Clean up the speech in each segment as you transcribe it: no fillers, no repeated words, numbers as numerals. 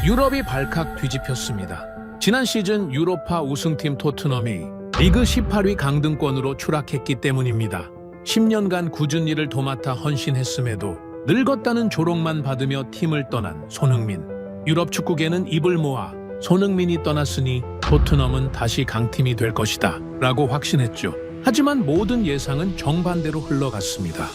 유럽이 발칵 뒤집혔습니다. 지난 시즌 유로파 우승팀 토트넘이 리그 18위 강등권으로 추락했기 때문입니다. 10년간 꾸준히 일을 도맡아 헌신했음에도 늙었다는 조롱만 받으며 팀을 떠난 손흥민. 유럽 축구계는 입을 모아 손흥민이 떠났으니 토트넘은 다시 강팀이 될 것이다 라고 확신했죠. 하지만 모든 예상은 정반대로 흘러갔습니다.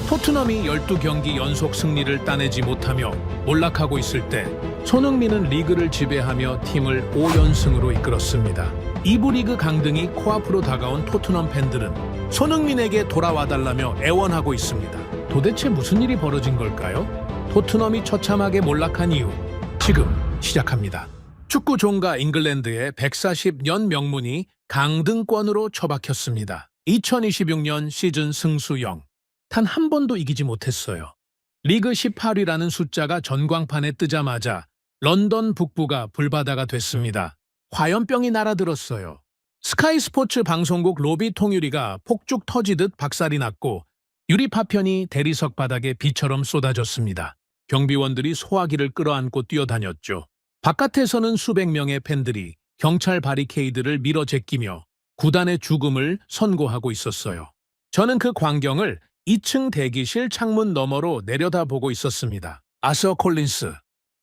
토트넘이 12경기 연속 승리를 따내지 못하며 몰락하고 있을 때 손흥민은 리그를 지배하며 팀을 5연승으로 이끌었습니다. 2부 리그 강등이 코앞으로 다가온 토트넘 팬들은 손흥민에게 돌아와달라며 애원하고 있습니다. 도대체 무슨 일이 벌어진 걸까요? 토트넘이 처참하게 몰락한 이유, 지금 시작합니다. 축구 종가 잉글랜드의 140년 명문이 강등권으로 처박혔습니다. 2026년 시즌 승수 0. 단 한 번도 이기지 못했어요. 리그 18위라는 숫자가 전광판에 뜨자마자 런던 북부가 불바다가 됐습니다. 화염병이 날아들었어요. 스카이 스포츠 방송국 로비 통유리가 폭죽 터지듯 박살이 났고 유리 파편이 대리석 바닥에 비처럼 쏟아졌습니다. 경비원들이 소화기를 끌어안고 뛰어다녔죠. 바깥에서는 수백 명의 팬들이 경찰 바리케이드를 밀어 제끼며 구단의 죽음을 선고하고 있었어요. 저는 그 광경을 2층 대기실 창문 너머로 내려다보고 있었습니다. 아서 콜린스,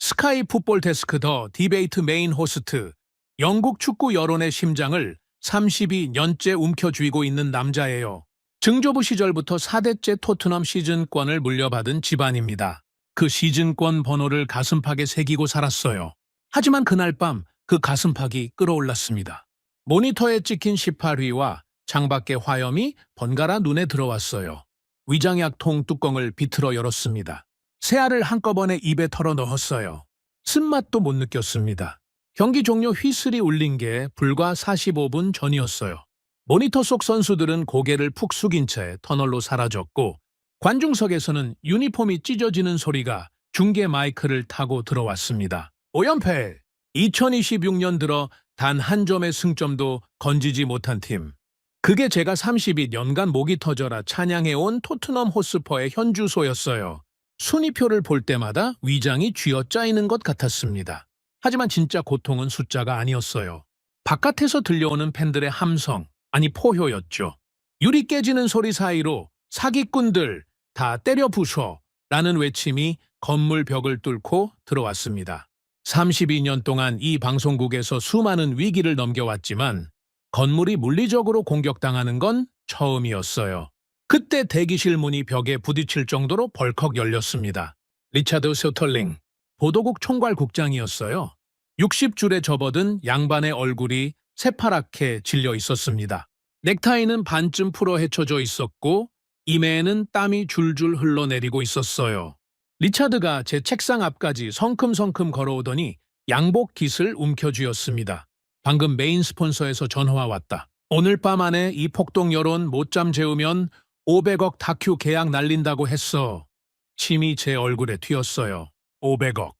스카이 풋볼 데스크 더 디베이트 메인 호스트, 영국 축구 여론의 심장을 32년째 움켜쥐고 있는 남자예요. 증조부 시절부터 4대째 토트넘 시즌권을 물려받은 집안입니다. 그 시즌권 번호를 가슴팍에 새기고 살았어요. 하지만 그날 밤 그 가슴팍이 끓어올랐습니다. 모니터에 찍힌 18위와 창밖의 화염이 번갈아 눈에 들어왔어요. 위장약통 뚜껑을 비틀어 열었습니다. 새알을 한꺼번에 입에 털어 넣었어요. 쓴맛도 못 느꼈습니다. 경기 종료 휘슬이 울린 게 불과 45분 전이었어요. 모니터 속 선수들은 고개를 푹 숙인 채 터널로 사라졌고 관중석에서는 유니폼이 찢어지는 소리가 중계 마이크를 타고 들어왔습니다. 5연패! 2026년 들어 단 한 점의 승점도 건지지 못한 팀. 그게 제가 32년간 목이 터져라 찬양해온 토트넘 호스퍼의 현주소였어요. 순위표를 볼 때마다 위장이 쥐어짜이는 것 같았습니다. 하지만 진짜 고통은 숫자가 아니었어요. 바깥에서 들려오는 팬들의 함성, 아니 포효였죠. 유리 깨지는 소리 사이로 사기꾼들 다 때려 부숴 라는 외침이 건물 벽을 뚫고 들어왔습니다. 32년 동안 이 방송국에서 수많은 위기를 넘겨왔지만 건물이 물리적으로 공격당하는 건 처음이었어요. 그때 대기실 문이 벽에 부딪힐 정도로 벌컥 열렸습니다. 리차드 소털링, 보도국 총괄국장이었어요. 60줄에 접어든 양반의 얼굴이 새파랗게 질려 있었습니다. 넥타이는 반쯤 풀어 헤쳐져 있었고 이매에는 땀이 줄줄 흘러내리고 있었어요. 리차드가 제 책상 앞까지 성큼성큼 걸어오더니 양복 깃을 움켜쥐었습니다. 방금 메인 스폰서에서 전화가 왔다. 오늘 밤 안에 이 폭동 여론 못잠 재우면 500억 다큐 계약 날린다고 했어. 침이 제 얼굴에 튀었어요. 500억.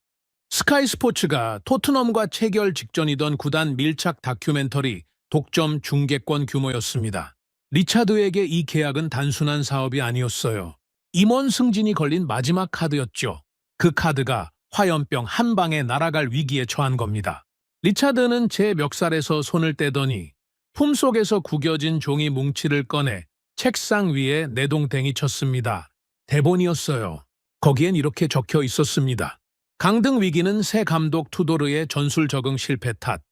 스카이 스포츠가 토트넘과 체결 직전이던 구단 밀착 다큐멘터리 독점 중계권 규모였습니다. 리차드에게 이 계약은 단순한 사업이 아니었어요. 임원 승진이 걸린 마지막 카드였죠. 그 카드가 화염병 한 방에 날아갈 위기에 처한 겁니다. 리차드는 제 멱살에서 손을 떼더니 품속에서 구겨진 종이 뭉치를 꺼내 책상 위에 내동댕이 쳤습니다. 대본이었어요. 거기엔 이렇게 적혀 있었습니다. 강등 위기는 새 감독 투도르의 전술 적응 실패 탓.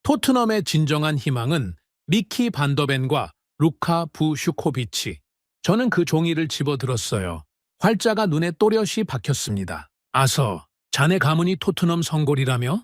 토트넘의 진정한 희망은 미키 반더벤과 루카 부슈코비치. 저는 그 종이를 집어들었어요. 활자가 눈에 또렷이 박혔습니다. 아서, 자네 가문이 토트넘 성골이라며?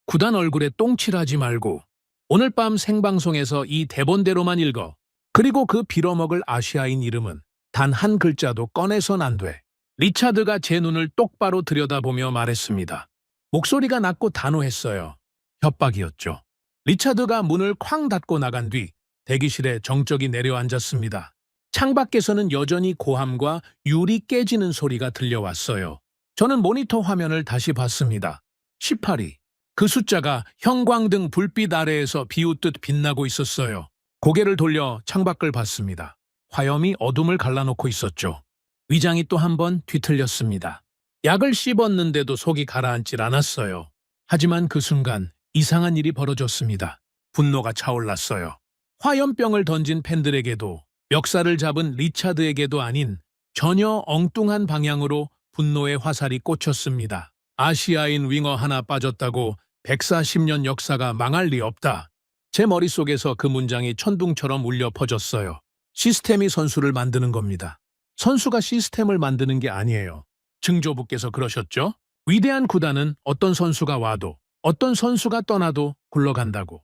구단 얼굴에 똥칠하지 말고 오늘 밤 생방송에서 이 대본대로만 읽어. 그리고 그 빌어먹을 아시아인 이름은 단 한 글자도 꺼내선 안 돼. 리차드가 제 눈을 똑바로 들여다보며 말했습니다. 목소리가 낮고 단호했어요. 협박이었죠. 리차드가 문을 쾅 닫고 나간 뒤 대기실에 정적이 내려앉았습니다. 창밖에서는 여전히 고함과 유리 깨지는 소리가 들려왔어요. 저는 모니터 화면을 다시 봤습니다. 18위. 그 숫자가 형광등 불빛 아래에서 비웃듯 빛나고 있었어요. 고개를 돌려 창밖을 봤습니다. 화염이 어둠을 갈라놓고 있었죠. 위장이 또 한 번 뒤틀렸습니다. 약을 씹었는데도 속이 가라앉질 않았어요. 하지만 그 순간 이상한 일이 벌어졌습니다. 분노가 차올랐어요. 화염병을 던진 팬들에게도 멱살을 잡은 리차드에게도 아닌 전혀 엉뚱한 방향으로 분노의 화살이 꽂혔습니다. 아시아인 윙어 하나 빠졌다고 140년 역사가 망할 리 없다. 제 머릿속에서 그 문장이 천둥처럼 울려 퍼졌어요. 시스템이 선수를 만드는 겁니다. 선수가 시스템을 만드는 게 아니에요. 증조부께서 그러셨죠? 위대한 구단은 어떤 선수가 와도 어떤 선수가 떠나도 굴러간다고.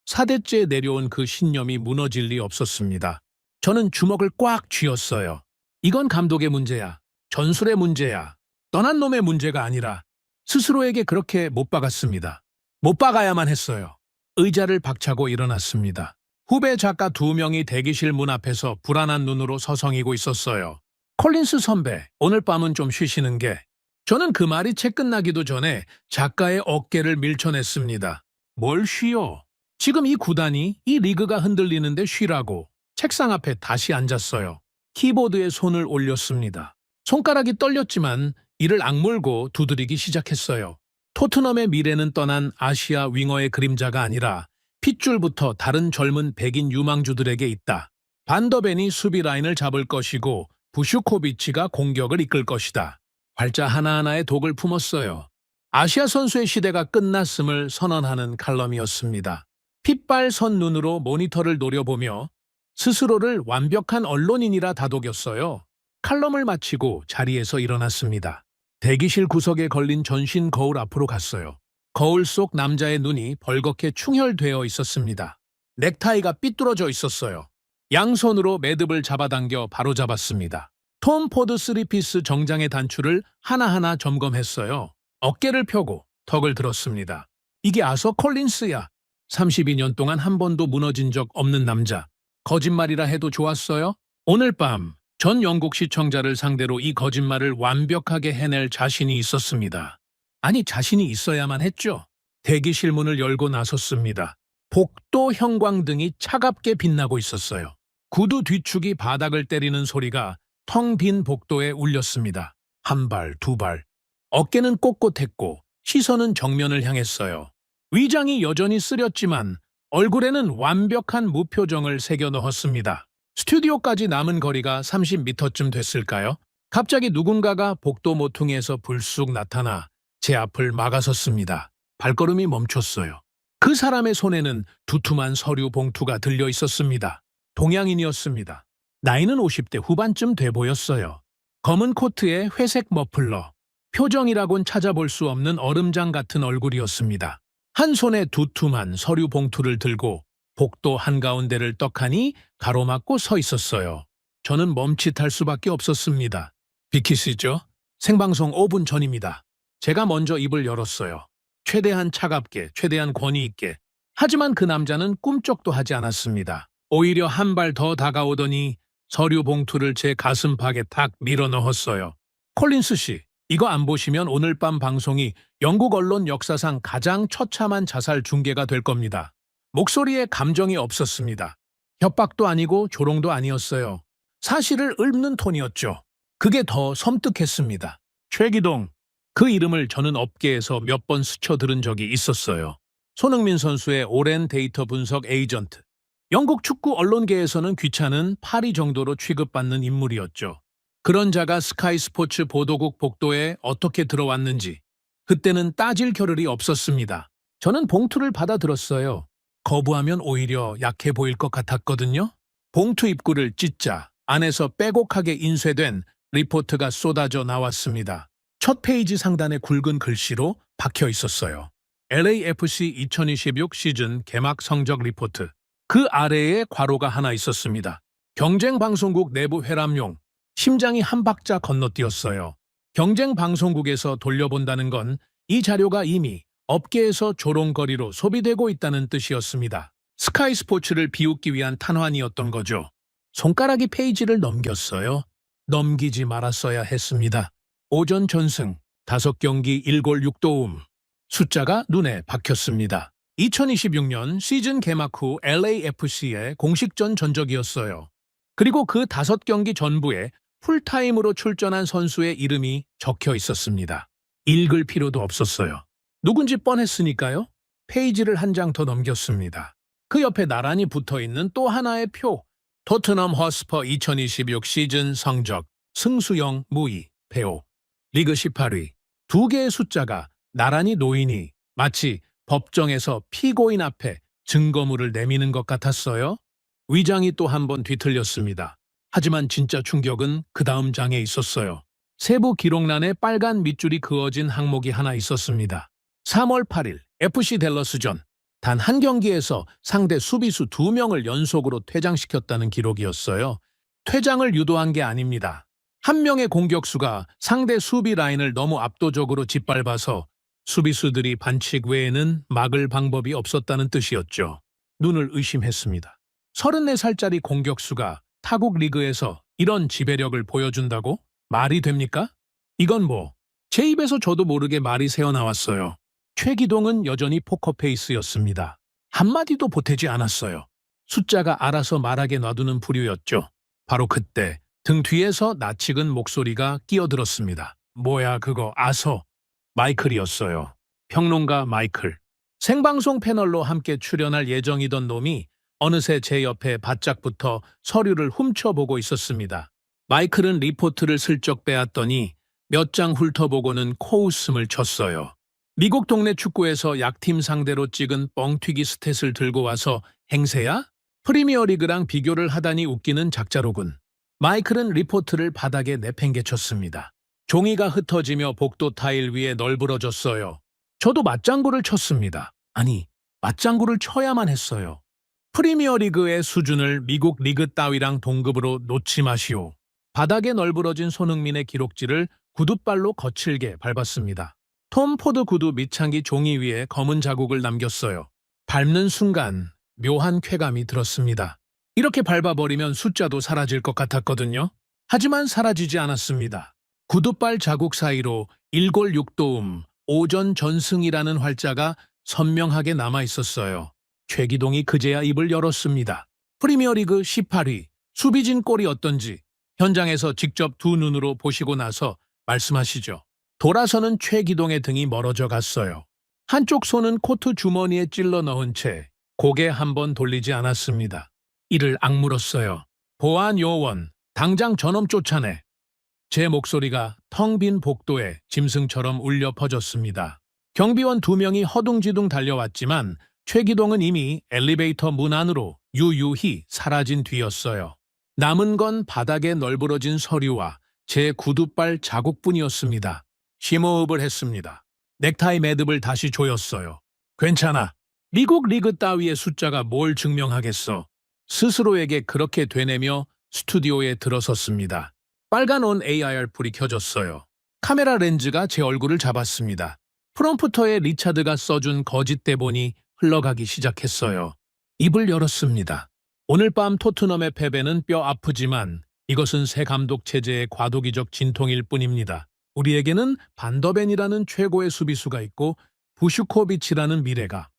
4대째 내려온 그 신념이 무너질 리 없었습니다. 저는 주먹을 꽉 쥐었어요. 이건 감독의 문제야. 전술의 문제야. 떠난 놈의 문제가 아니라 스스로에게 그렇게 못 박았습니다. 못 박아야만 했어요. 의자를 박차고 일어났습니다. 후배 작가 2명이 대기실 문 앞에서 불안한 눈으로 서성이고 있었어요. 콜린스 선배, 오늘 밤은 좀 쉬시는 게. 저는 그 말이 채 끝나기도 전에 작가의 어깨를 밀쳐냈습니다. 뭘 쉬어? 지금 이 구단이, 이 리그가 흔들리는데 쉬라고. 책상 앞에 다시 앉았어요. 키보드에 손을 올렸습니다. 손가락이 떨렸지만 이를 악물고 두드리기 시작했어요. 토트넘의 미래는 떠난 아시아 윙어의 그림자가 아니라 핏줄부터 다른 젊은 백인 유망주들에게 있다. 반더벤이 수비 라인을 잡을 것이고 부슈코비치가 공격을 이끌 것이다. 발자 하나하나에 독을 품었어요. 아시아 선수의 시대가 끝났음을 선언하는 칼럼이었습니다. 핏발 선 눈으로 모니터를 노려보며 스스로를 완벽한 언론인이라 다독였어요. 칼럼을 마치고 자리에서 일어났습니다. 대기실 구석에 걸린 전신 거울 앞으로 갔어요. 거울 속 남자의 눈이 벌겋게 충혈되어 있었습니다. 넥타이가 삐뚤어져 있었어요. 양손으로 매듭을 잡아당겨 바로잡았습니다. 톰 포드 3피스 정장의 단추를 하나하나 점검했어요. 어깨를 펴고 턱을 들었습니다. 이게 아서 콜린스야. 32년 동안 한 번도 무너진 적 없는 남자. 거짓말이라 해도 좋았어요? 오늘 밤 전 영국 시청자를 상대로 이 거짓말을 완벽하게 해낼 자신이 있었습니다. 아니, 자신이 있어야만 했죠. 대기실 문을 열고 나섰습니다. 복도 형광등이 차갑게 빛나고 있었어요. 구두 뒤축이 바닥을 때리는 소리가 텅 빈 복도에 울렸습니다. 한 발, 두 발. 어깨는 꼿꼿했고 시선은 정면을 향했어요. 위장이 여전히 쓰렸지만 얼굴에는 완벽한 무표정을 새겨 넣었습니다. 스튜디오까지 남은 거리가 30m쯤 됐을까요? 갑자기 누군가가 복도 모퉁이에서 불쑥 나타나 제 앞을 막아섰습니다. 발걸음이 멈췄어요. 그 사람의 손에는 두툼한 서류 봉투가 들려 있었습니다. 동양인이었습니다. 나이는 50대 후반쯤 돼 보였어요. 검은 코트에 회색 머플러, 표정이라곤 찾아볼 수 없는 얼음장 같은 얼굴이었습니다. 한 손에 두툼한 서류 봉투를 들고 복도 한가운데를 떡하니 가로막고 서 있었어요. 저는 멈칫할 수밖에 없었습니다. 비키시죠? 생방송 5분 전입니다. 제가 먼저 입을 열었어요. 최대한 차갑게, 최대한 권위 있게. 하지만 그 남자는 꿈쩍도 하지 않았습니다. 오히려 한 발 더 다가오더니 서류 봉투를 제 가슴팍에 탁 밀어 넣었어요. 콜린스 씨, 이거 안 보시면 오늘 밤 방송이 영국 언론 역사상 가장 처참한 자살 중계가 될 겁니다. 목소리에 감정이 없었습니다. 협박도 아니고 조롱도 아니었어요. 사실을 읊는 톤이었죠. 그게 더 섬뜩했습니다. 최기동. 그 이름을 저는 업계에서 몇 번 스쳐들은 적이 있었어요. 손흥민 선수의 오랜 데이터 분석 에이전트. 영국 축구 언론계에서는 귀찮은 파리 정도로 취급받는 인물이었죠. 그런 자가 스카이 스포츠 보도국 복도에 어떻게 들어왔는지 그때는 따질 겨를이 없었습니다. 저는 봉투를 받아들었어요. 거부하면 오히려 약해 보일 것 같았거든요. 봉투 입구를 찢자 안에서 빼곡하게 인쇄된 리포트가 쏟아져 나왔습니다. 첫 페이지 상단에 굵은 글씨로 박혀 있었어요. LAFC 2026 시즌 개막 성적 리포트. 그 아래에 괄호가 하나 있었습니다. 경쟁방송국 내부 회람용. 심장이 한 박자 건너뛰었어요. 경쟁방송국에서 돌려본다는 건 이 자료가 이미 업계에서 조롱거리로 소비되고 있다는 뜻이었습니다. 스카이 스포츠를 비웃기 위한 탄환이었던 거죠. 손가락이 페이지를 넘겼어요. 넘기지 말았어야 했습니다. 오전 전승, 5경기 1골 6도움. 숫자가 눈에 박혔습니다. 2026년 시즌 개막 후 LAFC의 공식전 전적이었어요. 그리고 그 5경기 전부에 풀타임으로 출전한 선수의 이름이 적혀 있었습니다. 읽을 필요도 없었어요. 누군지 뻔했으니까요. 페이지를 한 장 더 넘겼습니다. 그 옆에 나란히 붙어있는 또 하나의 표. 토트넘 허스퍼 2026 시즌 성적, 승수영, 무이, 배오, 리그 18위. 두 개의 숫자가 나란히 놓이니 마치 법정에서 피고인 앞에 증거물을 내미는 것 같았어요. 위장이 또 한 번 뒤틀렸습니다. 하지만 진짜 충격은 그 다음 장에 있었어요. 세부 기록란에 빨간 밑줄이 그어진 항목이 하나 있었습니다. 3월 8일 FC 댈러스전 단 한 경기에서 상대 수비수 2명을 연속으로 퇴장시켰다는 기록이었어요. 퇴장을 유도한 게 아닙니다. 한 명의 공격수가 상대 수비 라인을 너무 압도적으로 짓밟아서 수비수들이 반칙 외에는 막을 방법이 없었다는 뜻이었죠. 눈을 의심했습니다. 34살짜리 공격수가 타국 리그에서 이런 지배력을 보여준다고? 말이 됩니까? 이건 뭐? 제 입에서 저도 모르게 말이 새어나왔어요. 최기동은 여전히 포커페이스였습니다. 한마디도 보태지 않았어요. 숫자가 알아서 말하게 놔두는 부류였죠. 바로 그때 등 뒤에서 낯익은 목소리가 끼어들었습니다. 뭐야 그거 아서. 마이클이었어요. 평론가 마이클. 생방송 패널로 함께 출연할 예정이던 놈이 어느새 제 옆에 바짝붙어 서류를 훔쳐보고 있었습니다. 마이클은 리포트를 슬쩍 빼앗더니 몇 장 훑어보고는 코웃음을 쳤어요. 미국 동네 축구에서 약팀 상대로 찍은 뻥튀기 스탯을 들고 와서 행세야? 프리미어리그랑 비교를 하다니 웃기는 작자로군. 마이클은 리포트를 바닥에 내팽개쳤습니다. 종이가 흩어지며 복도 타일 위에 널브러졌어요. 저도 맞장구를 쳤습니다. 아니, 맞장구를 쳐야만 했어요. 프리미어리그의 수준을 미국 리그 따위랑 동급으로 놓지 마시오. 바닥에 널브러진 손흥민의 기록지를 구둣발로 거칠게 밟았습니다. 톰 포드 구두 밑창기 종이 위에 검은 자국을 남겼어요. 밟는 순간 묘한 쾌감이 들었습니다. 이렇게 밟아버리면 숫자도 사라질 것 같았거든요. 하지만 사라지지 않았습니다. 구둣발 자국 사이로 1골 6도움, 오전 전승이라는 활자가 선명하게 남아있었어요. 최기동이 그제야 입을 열었습니다. 프리미어리그 18위, 수비진 골이 어떤지 현장에서 직접 두 눈으로 보시고 나서 말씀하시죠. 돌아서는 최기동의 등이 멀어져 갔어요. 한쪽 손은 코트 주머니에 찔러 넣은 채 고개 한 번 돌리지 않았습니다. 이를 악물었어요. 보안 요원, 당장 저놈 쫓아내. 제 목소리가 텅 빈 복도에 짐승처럼 울려 퍼졌습니다. 경비원 2명이 허둥지둥 달려왔지만 최기동은 이미 엘리베이터 문 안으로 유유히 사라진 뒤였어요. 남은 건 바닥에 널브러진 서류와 제 구둣발 자국뿐이었습니다. 심호흡을 했습니다. 넥타이 매듭을 다시 조였어요. 괜찮아. 미국 리그 따위의 숫자가 뭘 증명하겠어. 스스로에게 그렇게 되뇌며 스튜디오에 들어섰습니다. 빨간 온 AR 불이 켜졌어요. 카메라 렌즈가 제 얼굴을 잡았습니다. 프롬프터에 리차드가 써준 거짓 대본이 흘러가기 시작했어요. 입을 열었습니다. 오늘 밤 토트넘의 패배는 뼈 아프지만 이것은 새 감독 체제의 과도기적 진통일 뿐입니다. 우리에게는 반더벤이라는 최고의 수비수가 있고 부슈코비치라는 미래가.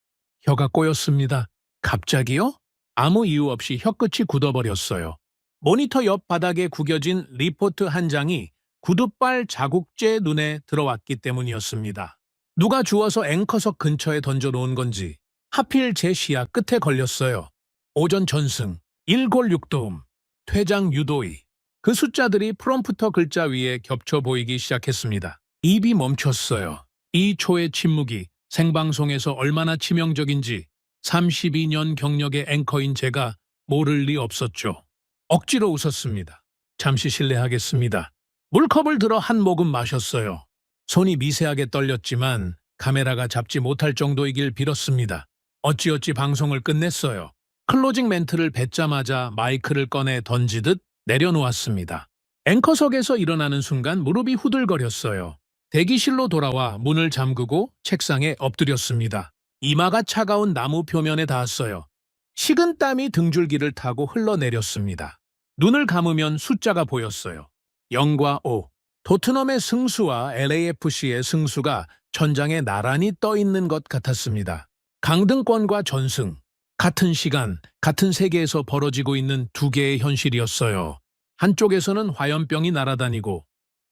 혀가 꼬였습니다. 갑자기요? 아무 이유 없이 혀끝이 굳어버렸어요. 모니터 옆 바닥에 구겨진 리포트 한 장이 구둣발 자국제 눈에 들어왔기 때문이었습니다. 누가 주워서 앵커석 근처에 던져놓은 건지 하필 제 시야 끝에 걸렸어요. 오전 전승, 1골 6도움, 퇴장 유도의. 그 숫자들이 프롬프터 글자 위에 겹쳐 보이기 시작했습니다. 입이 멈췄어요. 이 초의 침묵이 생방송에서 얼마나 치명적인지 32년 경력의 앵커인 제가 모를 리 없었죠. 억지로 웃었습니다. 잠시 실례하겠습니다. 물컵을 들어 한 모금 마셨어요. 손이 미세하게 떨렸지만 카메라가 잡지 못할 정도이길 빌었습니다. 어찌어찌 방송을 끝냈어요. 클로징 멘트를 뱉자마자 마이크를 꺼내 던지듯 내려놓았습니다. 앵커석에서 일어나는 순간 무릎이 후들거렸어요. 대기실로 돌아와 문을 잠그고 책상에 엎드렸습니다. 이마가 차가운 나무 표면에 닿았어요. 식은 땀이 등줄기를 타고 흘러내렸습니다. 눈을 감으면 숫자가 보였어요. 0과 5. 토트넘의 승수와 LAFC의 승수가 천장에 나란히 떠있는 것 같았습니다. 강등권과 전승. 같은 시간, 같은 세계에서 벌어지고 있는 두 개의 현실이었어요. 한쪽에서는 화염병이 날아다니고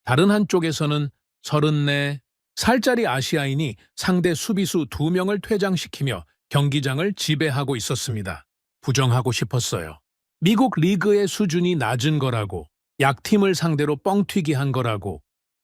다른 한쪽에서는 34, 살짜리 아시아인이 상대 수비수 2명을 퇴장시키며 경기장을 지배하고 있었습니다. 부정하고 싶었어요. 미국 리그의 수준이 낮은 거라고, 약팀을 상대로 뻥튀기 한 거라고,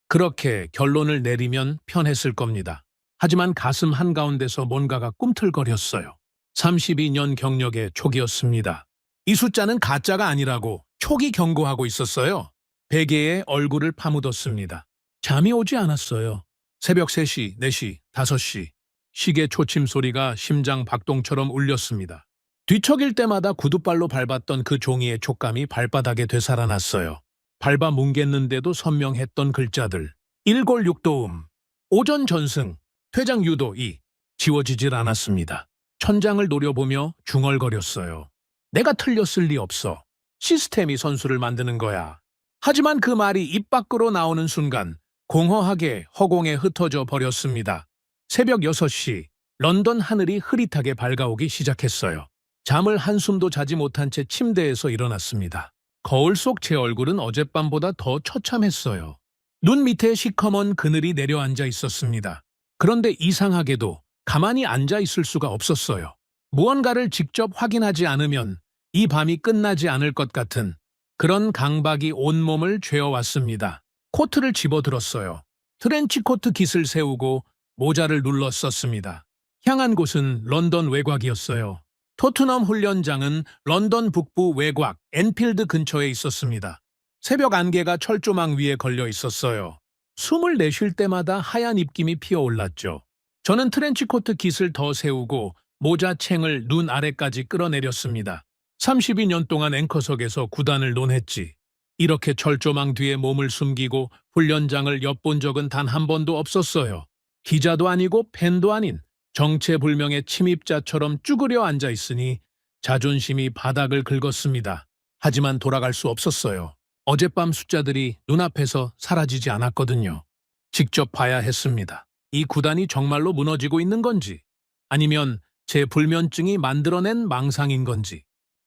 그렇게 결론을 내리면 편했을 겁니다. 하지만 가슴 한가운데서 뭔가가 꿈틀거렸어요. 32년 경력의 촉이었습니다. 이 숫자는 가짜가 아니라고 촉이 경고하고 있었어요. 베개에 얼굴을 파묻었습니다. 잠이 오지 않았어요. 새벽 3시, 4시, 5시 시계 초침 소리가 심장 박동처럼 울렸습니다. 뒤척일 때마다 구두발로 밟았던 그 종이의 촉감이 발바닥에 되살아났어요. 밟아 뭉갰는데도 선명했던 글자들. 1골 6도움, 오전 전승, 퇴장 유도 2. 지워지질 않았습니다. 천장을 노려보며 중얼거렸어요. 내가 틀렸을 리 없어. 시스템이 선수를 만드는 거야. 하지만 그 말이 입 밖으로 나오는 순간 공허하게 허공에 흩어져 버렸습니다. 새벽 6시, 런던 하늘이 흐릿하게 밝아오기 시작했어요. 잠을 한숨도 자지 못한 채 침대에서 일어났습니다. 거울 속 제 얼굴은 어젯밤보다 더 처참했어요. 눈 밑에 시커먼 그늘이 내려앉아 있었습니다. 그런데 이상하게도 가만히 앉아 있을 수가 없었어요. 무언가를 직접 확인하지 않으면 이 밤이 끝나지 않을 것 같은 그런 강박이 온몸을 죄어왔습니다. 코트를 집어들었어요. 트렌치코트 깃을 세우고 모자를 눌러 썼습니다. 향한 곳은 런던 외곽이었어요. 토트넘 훈련장은 런던 북부 외곽 엔필드 근처에 있었습니다. 새벽 안개가 철조망 위에 걸려 있었어요. 숨을 내쉴 때마다 하얀 입김이 피어올랐죠. 저는 트렌치코트 깃을 더 세우고 모자챙을 눈 아래까지 끌어내렸습니다. 32년 동안 앵커석에서 구단을 논했지. 이렇게 철조망 뒤에 몸을 숨기고 훈련장을 엿본 적은 단 한 번도 없었어요. 기자도 아니고 팬도 아닌 정체불명의 침입자처럼 쭈그려 앉아 있으니 자존심이 바닥을 긁었습니다. 하지만 돌아갈 수 없었어요. 어젯밤 숫자들이 눈앞에서 사라지지 않았거든요. 직접 봐야 했습니다. 이 구단이 정말로 무너지고 있는 건지, 아니면 제 불면증이 만들어낸 망상인 건지.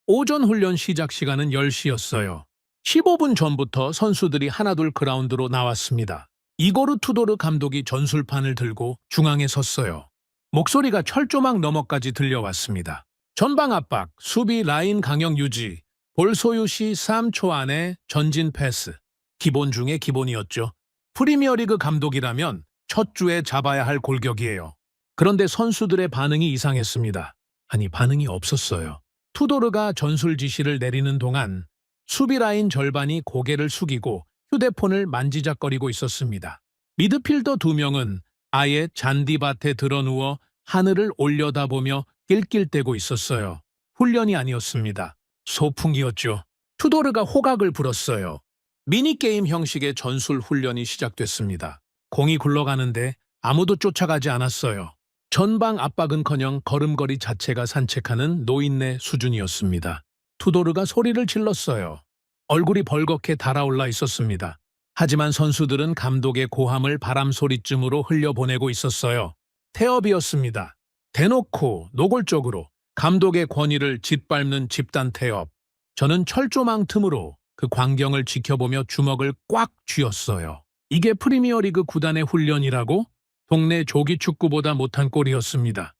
오전 훈련 시작 시간은 10시였어요. 15분 전부터 선수들이 하나둘 그라운드로 나왔습니다. 이고르 투도르 감독이 전술판을 들고 중앙에 섰어요. 목소리가 철조망 너머까지 들려왔습니다. 전방 압박, 수비 라인 강형 유지, 볼 소유 시 3초 안에 전진 패스. 기본 중에 기본이었죠. 프리미어리그 감독이라면 첫 주에 잡아야 할 골격이에요. 그런데 선수들의 반응이 이상했습니다. 아니, 반응이 없었어요. 투도르가 전술 지시를 내리는 동안 수비 라인 절반이 고개를 숙이고 휴대폰을 만지작거리고 있었습니다. 미드필더 2명은 아예 잔디밭에 드러누워 하늘을 올려다보며 낄낄대고 있었어요. 훈련이 아니었습니다. 소풍이었죠. 투도르가 호각을 불었어요. 미니게임 형식의 전술 훈련이 시작됐습니다. 공이 굴러가는데 아무도 쫓아가지 않았어요. 전방 압박은커녕 걸음걸이 자체가 산책하는 노인네 수준이었습니다. 투도르가 소리를 질렀어요. 얼굴이 벌겋게 달아올라 있었습니다. 하지만 선수들은 감독의 고함을 바람소리쯤으로 흘려보내고 있었어요. 태업이었습니다. 대놓고 노골적으로 감독의 권위를 짓밟는 집단 태업. 저는 철조망 틈으로 그 광경을 지켜보며 주먹을 꽉 쥐었어요. 이게 프리미어리그 구단의 훈련이라고? 동네 조기축구보다 못한 꼴이었습니다.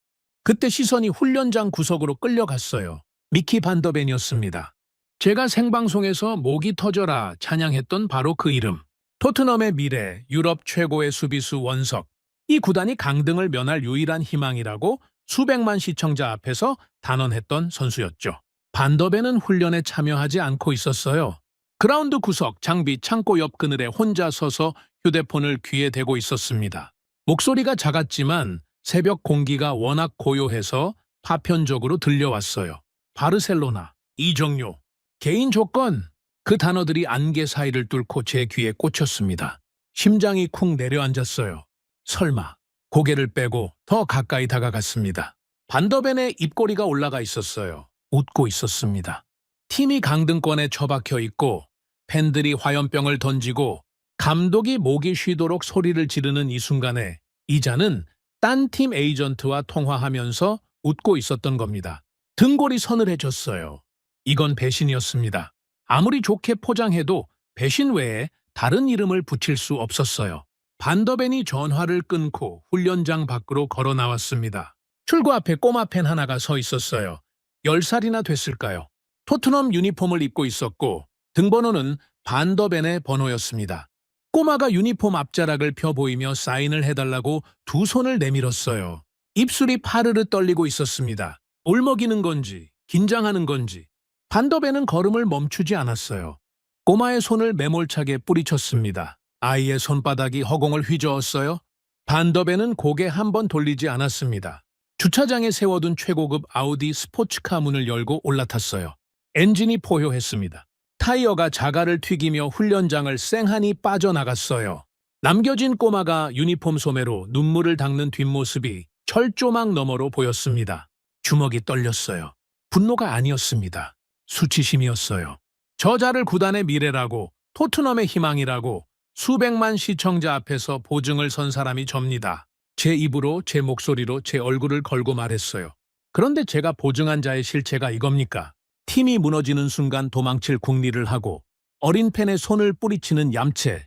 그때 시선이 훈련장 구석으로 끌려갔어요. 미키 반더벤이었습니다. 제가 생방송에서 목이 터져라 찬양했던 바로 그 이름. 토트넘의 미래, 유럽 최고의 수비수 원석. 이 구단이 강등을 면할 유일한 희망이라고 수백만 시청자 앞에서 단언했던 선수였죠. 반더벤은 훈련에 참여하지 않고 있었어요. 그라운드 구석, 장비, 창고 옆 그늘에 혼자 서서 휴대폰을 귀에 대고 있었습니다. 목소리가 작았지만 새벽 공기가 워낙 고요해서 파편적으로 들려왔어요. 바르셀로나, 이정료, 개인 조건. 그 단어들이 안개 사이를 뚫고 제 귀에 꽂혔습니다. 심장이 쿵 내려앉았어요. 설마. 고개를 빼고 더 가까이 다가갔습니다. 반더벤의 입꼬리가 올라가 있었어요. 웃고 있었습니다. 팀이 강등권에 처박혀 있고 팬들이 화염병을 던지고 감독이 목이 쉬도록 소리를 지르는 이 순간에 이자는 딴 팀 에이전트와 통화하면서 웃고 있었던 겁니다. 등골이 서늘해졌어요. 이건 배신이었습니다. 아무리 좋게 포장해도 배신 외에 다른 이름을 붙일 수 없었어요. 반더벤이 전화를 끊고 훈련장 밖으로 걸어 나왔습니다. 출구 앞에 꼬마 팬 하나가 서 있었어요. 10살이나 됐을까요? 토트넘 유니폼을 입고 있었고 등번호는 반더벤의 번호였습니다. 꼬마가 유니폼 앞자락을 펴 보이며 사인을 해달라고 두 손을 내밀었어요. 입술이 파르르 떨리고 있었습니다. 울먹이는 건지 긴장하는 건지 반더벤은 걸음을 멈추지 않았어요. 꼬마의 손을 매몰차게 뿌리쳤습니다. 아이의 손바닥이 허공을 휘저었어요. 반더벤은 고개 한 번 돌리지 않았습니다. 주차장에 세워둔 최고급 아우디 스포츠카 문을 열고 올라탔어요. 엔진이 포효했습니다. 타이어가 자갈을 튀기며 훈련장을 쌩하니 빠져나갔어요. 남겨진 꼬마가 유니폼 소매로 눈물을 닦는 뒷모습이 철조망 너머로 보였습니다. 주먹이 떨렸어요. 분노가 아니었습니다. 수치심이었어요. 저자를 구단의 미래라고, 토트넘의 희망이라고 수백만 시청자 앞에서 보증을 선 사람이 접니다. 제 입으로, 제 목소리로 제 얼굴을 걸고 말했어요. 그런데 제가 보증한 자의 실체가 이겁니까? 팀이 무너지는 순간 도망칠 궁리를 하고 어린 팬의 손을 뿌리치는 얌체.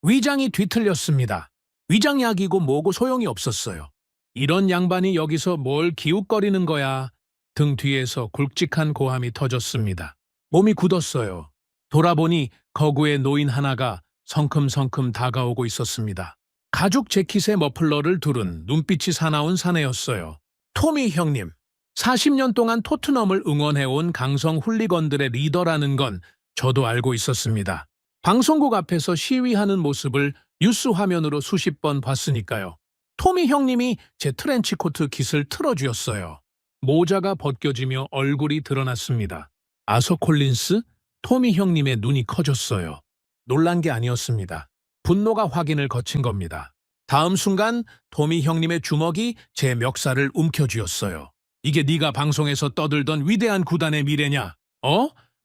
위장이 뒤틀렸습니다. 위장약이고 뭐고 소용이 없었어요. 이런 양반이 여기서 뭘 기웃거리는 거야. 등 뒤에서 굵직한 고함이 터졌습니다. 몸이 굳었어요. 돌아보니 거구의 노인 하나가 성큼성큼 다가오고 있었습니다. 가죽 재킷에 머플러를 두른 눈빛이 사나운 사내였어요. 토미 형님, 40년 동안 토트넘을 응원해온 강성 훌리건들의 리더라는 건 저도 알고 있었습니다. 방송국 앞에서 시위하는 모습을 뉴스 화면으로 수십 번 봤으니까요. 토미 형님이 제 트렌치코트 깃을 틀어주었어요. 모자가 벗겨지며 얼굴이 드러났습니다. 아서 콜린스? 토미 형님의 눈이 커졌어요. 놀란 게 아니었습니다. 분노가 확인을 거친 겁니다. 다음 순간 토미 형님의 주먹이 제 멱살을 움켜쥐었어요. 이게 네가 방송에서 떠들던 위대한 구단의 미래냐?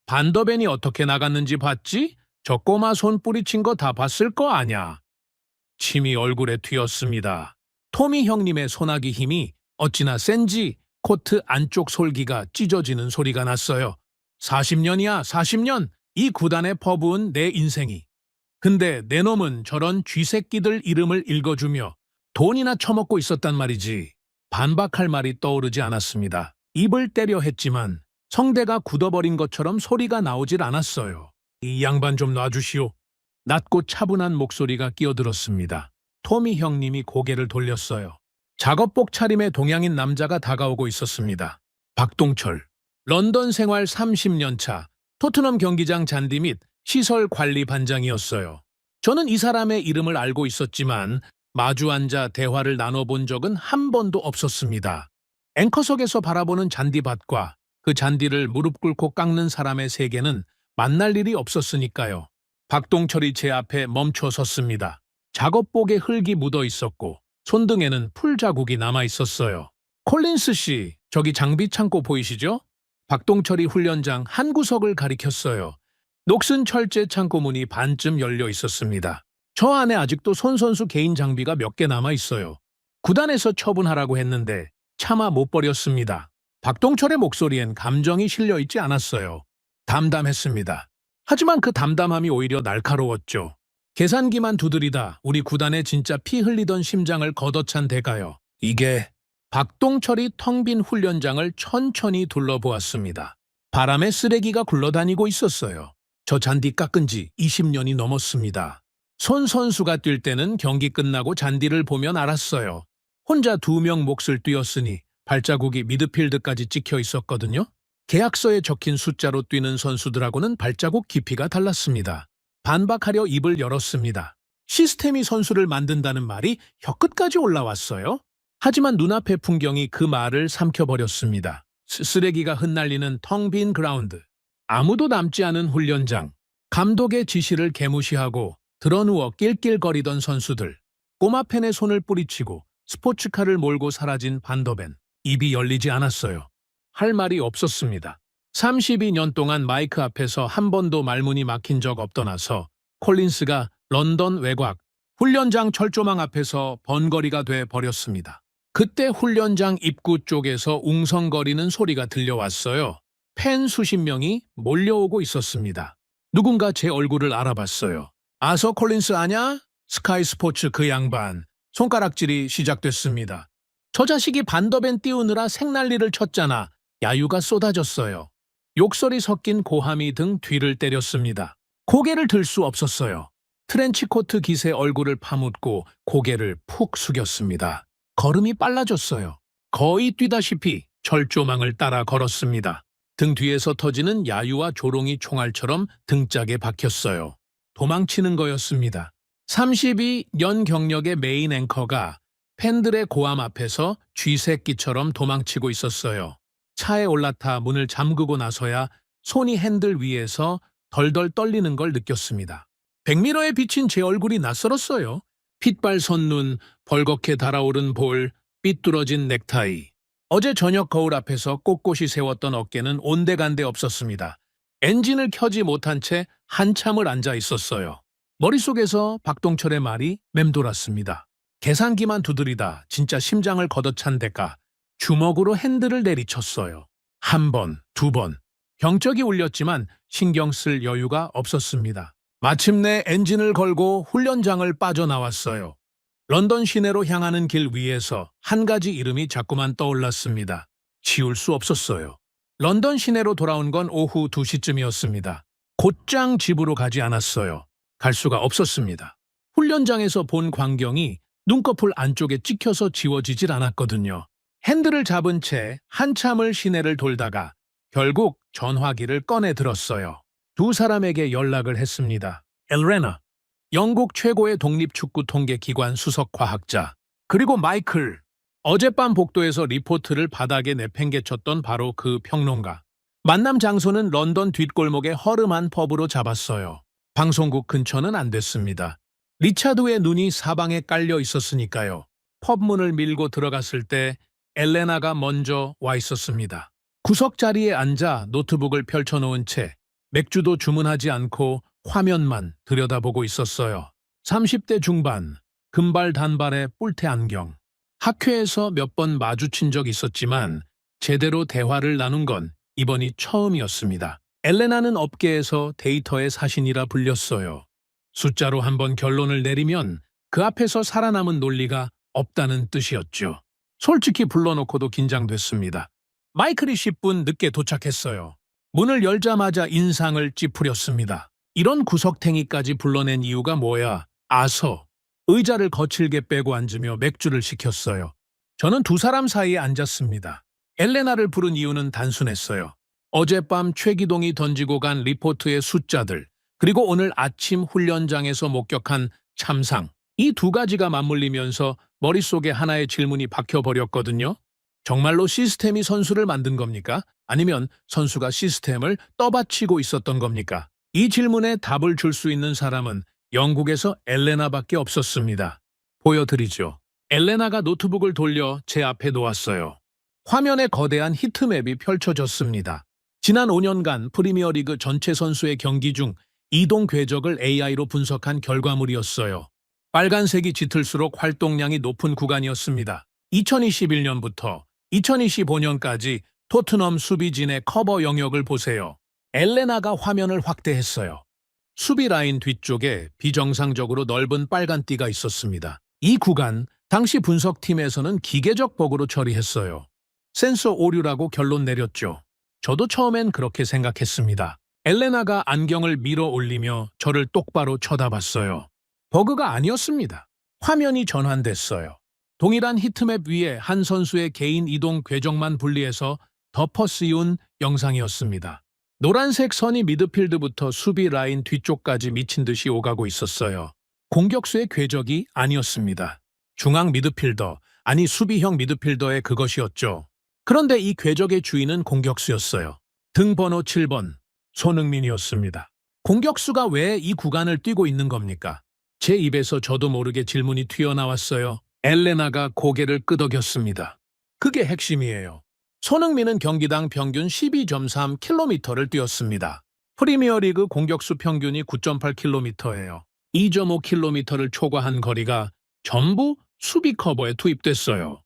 반더벤이 어떻게 나갔는지 봤지? 저 꼬마 손 뿌리친 거 다 봤을 거 아냐? 침이 얼굴에 튀었습니다. 토미 형님의 소나기 힘이 어찌나 센지 코트 안쪽 솔기가 찢어지는 소리가 났어요. 40년이야, 40년! 이 구단에 퍼부은 내 인생이. 근데 내 놈은 저런 쥐새끼들 이름을 읽어주며 돈이나 처먹고 있었단 말이지. 반박할 말이 떠오르지 않았습니다. 입을 때려 했지만 성대가 굳어버린 것처럼 소리가 나오질 않았어요. 이 양반 좀 놔주시오. 낮고 차분한 목소리가 끼어들었습니다. 토미 형님이 고개를 돌렸어요. 작업복 차림의 동양인 남자가 다가오고 있었습니다. 박동철. 런던 생활 30년 차, 토트넘 경기장 잔디 및 시설 관리 반장이었어요. 저는 이 사람의 이름을 알고 있었지만 마주 앉아 대화를 나눠본 적은 한 번도 없었습니다. 앵커석에서 바라보는 잔디밭과 그 잔디를 무릎 꿇고 깎는 사람의 세계는 만날 일이 없었으니까요. 박동철이 제 앞에 멈춰 섰습니다. 작업복에 흙이 묻어 있었고 손등에는 풀 자국이 남아 있었어요. 콜린스 씨, 저기 장비 창고 보이시죠? 박동철이 훈련장 한 구석을 가리켰어요. 녹슨 철제 창고 문이 반쯤 열려 있었습니다. 저 안에 아직도 손 선수 개인 장비가 몇 개 남아 있어요. 구단에서 처분하라고 했는데 차마 못 버렸습니다. 박동철의 목소리엔 감정이 실려 있지 않았어요. 담담했습니다. 하지만 그 담담함이 오히려 날카로웠죠. 계산기만 두드리다 우리 구단의 진짜 피 흘리던 심장을 걷어찬 대가요. 이게 박동철이 텅 빈 훈련장을 천천히 둘러보았습니다. 바람에 쓰레기가 굴러다니고 있었어요. 저 잔디 깎은 지 20년이 넘었습니다. 손 선수가 뛸 때는 경기 끝나고 잔디를 보면 알았어요. 혼자 2명 몫을 뛰었으니 발자국이 미드필드까지 찍혀 있었거든요. 계약서에 적힌 숫자로 뛰는 선수들하고는 발자국 깊이가 달랐습니다. 반박하려 입을 열었습니다. 시스템이 선수를 만든다는 말이 혀끝까지 올라왔어요. 하지만 눈앞의 풍경이 그 말을 삼켜버렸습니다. 쓰레기가 흩날리는 텅 빈 그라운드. 아무도 남지 않은 훈련장. 감독의 지시를 개무시하고 드러누워 낄낄거리던 선수들. 꼬마 팬의 손을 뿌리치고 스포츠카를 몰고 사라진 반더벤. 입이 열리지 않았어요. 할 말이 없었습니다. 32년 동안 마이크 앞에서 한 번도 말문이 막힌 적 없더나서 콜린스가 런던 외곽 훈련장 철조망 앞에서 번거리가 돼 버렸습니다. 그때 훈련장 입구 쪽에서 웅성거리는 소리가 들려왔어요. 팬 수십 명이 몰려오고 있었습니다. 누군가 제 얼굴을 알아봤어요. 아서 콜린스 아냐? 스카이 스포츠 그 양반, 손가락질이 시작됐습니다. 저 자식이 반더벤 띄우느라 생난리를 쳤잖아. 야유가 쏟아졌어요. 욕설이 섞인 고함이 등 뒤를 때렸습니다. 고개를 들 수 없었어요. 트렌치코트 기세 얼굴을 파묻고 고개를 푹 숙였습니다. 걸음이 빨라졌어요. 거의 뛰다시피 철조망을 따라 걸었습니다. 등 뒤에서 터지는 야유와 조롱이 총알처럼 등짝에 박혔어요. 도망치는 거였습니다. 32년 경력의 메인 앵커가 팬들의 고함 앞에서 쥐새끼처럼 도망치고 있었어요. 차에 올라타 문을 잠그고 나서야 손이 핸들 위에서 덜덜 떨리는 걸 느꼈습니다. 백미러에 비친 제 얼굴이 낯설었어요. 핏발 선눈, 벌겋게 달아오른 볼, 삐뚤어진 넥타이. 어제 저녁 거울 앞에서 꼿꼿이 세웠던 어깨는 온데간데 없었습니다. 엔진을 켜지 못한 채 한참을 앉아 있었어요. 머릿속에서 박동철의 말이 맴돌았습니다. 계산기만 두드리다 진짜 심장을 걷어찬 데까 주먹으로 핸들을 내리쳤어요. 한 번, 두 번. 경적이 울렸지만 신경 쓸 여유가 없었습니다. 마침내 엔진을 걸고 훈련장을 빠져나왔어요. 런던 시내로 향하는 길 위에서 한 가지 이름이 자꾸만 떠올랐습니다. 지울 수 없었어요. 런던 시내로 돌아온 건 오후 2시쯤이었습니다. 곧장 집으로 가지 않았어요. 갈 수가 없었습니다. 훈련장에서 본 광경이 눈꺼풀 안쪽에 찍혀서 지워지질 않았거든요. 핸들을 잡은 채 한참을 시내를 돌다가 결국 전화기를 꺼내 들었어요. 두 사람에게 연락을 했습니다. 엘레나, 영국 최고의 독립축구 통계기관 수석 과학자, 그리고 마이클, 어젯밤 복도에서 리포트를 바닥에 내팽개쳤던 바로 그 평론가. 만남 장소는 런던 뒷골목의 허름한 펍으로 잡았어요. 방송국 근처는 안 됐습니다. 리차드의 눈이 사방에 깔려 있었으니까요. 펍 문을 밀고 들어갔을 때 엘레나가 먼저 와 있었습니다. 구석 자리에 앉아 노트북을 펼쳐놓은 채 맥주도 주문하지 않고 화면만 들여다보고 있었어요. 30대 중반, 금발 단발의 뿔테 안경. 학회에서 몇 번 마주친 적 있었지만 제대로 대화를 나눈 건 이번이 처음이었습니다. 엘레나는 업계에서 데이터의 사신이라 불렸어요. 숫자로 한번 결론을 내리면 그 앞에서 살아남은 논리가 없다는 뜻이었죠. 솔직히 불러놓고도 긴장됐습니다. 마이클이 10분 늦게 도착했어요. 문을 열자마자 인상을 찌푸렸습니다. 이런 구석탱이까지 불러낸 이유가 뭐야? 아서 의자를 거칠게 빼고 앉으며 맥주를 시켰어요. 저는 두 사람 사이에 앉았습니다. 엘레나를 부른 이유는 단순했어요. 어젯밤 최기동이 던지고 간 리포트의 숫자들, 그리고 오늘 아침 훈련장에서 목격한 참상. 이 두 가지가 맞물리면서 머릿속에 하나의 질문이 박혀버렸거든요. 정말로 시스템이 선수를 만든 겁니까? 아니면 선수가 시스템을 떠받치고 있었던 겁니까? 이 질문에 답을 줄 수 있는 사람은 영국에서 엘레나밖에 없었습니다. 보여드리죠. 엘레나가 노트북을 돌려 제 앞에 놓았어요. 화면에 거대한 히트맵이 펼쳐졌습니다. 지난 5년간 프리미어리그 전체 선수의 경기 중 이동 궤적을 AI로 분석한 결과물이었어요. 빨간색이 짙을수록 활동량이 높은 구간이었습니다. 2021년부터 2025년까지 토트넘 수비진의 커버 영역을 보세요. 엘레나가 화면을 확대했어요. 수비 라인 뒤쪽에 비정상적으로 넓은 빨간 띠가 있었습니다. 이 구간, 당시 분석팀에서는 기계적 버그로 처리했어요. 센서 오류라고 결론 내렸죠. 저도 처음엔 그렇게 생각했습니다. 엘레나가 안경을 밀어 올리며 저를 똑바로 쳐다봤어요. 버그가 아니었습니다. 화면이 전환됐어요. 동일한 히트맵 위에 한 선수의 개인 이동 궤적만 분리해서 덮어 씌운 영상이었습니다. 노란색 선이 미드필드부터 수비 라인 뒤쪽까지 미친 듯이 오가고 있었어요. 공격수의 궤적이 아니었습니다. 중앙 미드필더, 아니 수비형 미드필더의 그것이었죠. 그런데 이 궤적의 주인은 공격수였어요. 등번호 7번, 손흥민이었습니다. 공격수가 왜 이 구간을 뛰고 있는 겁니까? 제 입에서 저도 모르게 질문이 튀어나왔어요. 엘레나가 고개를 끄덕였습니다. 그게 핵심이에요. 손흥민은 경기당 평균 12.3km를 뛰었습니다. 프리미어리그 공격수 평균이 9.8km예요. 2.5km를 초과한 거리가 전부 수비 커버에 투입됐어요.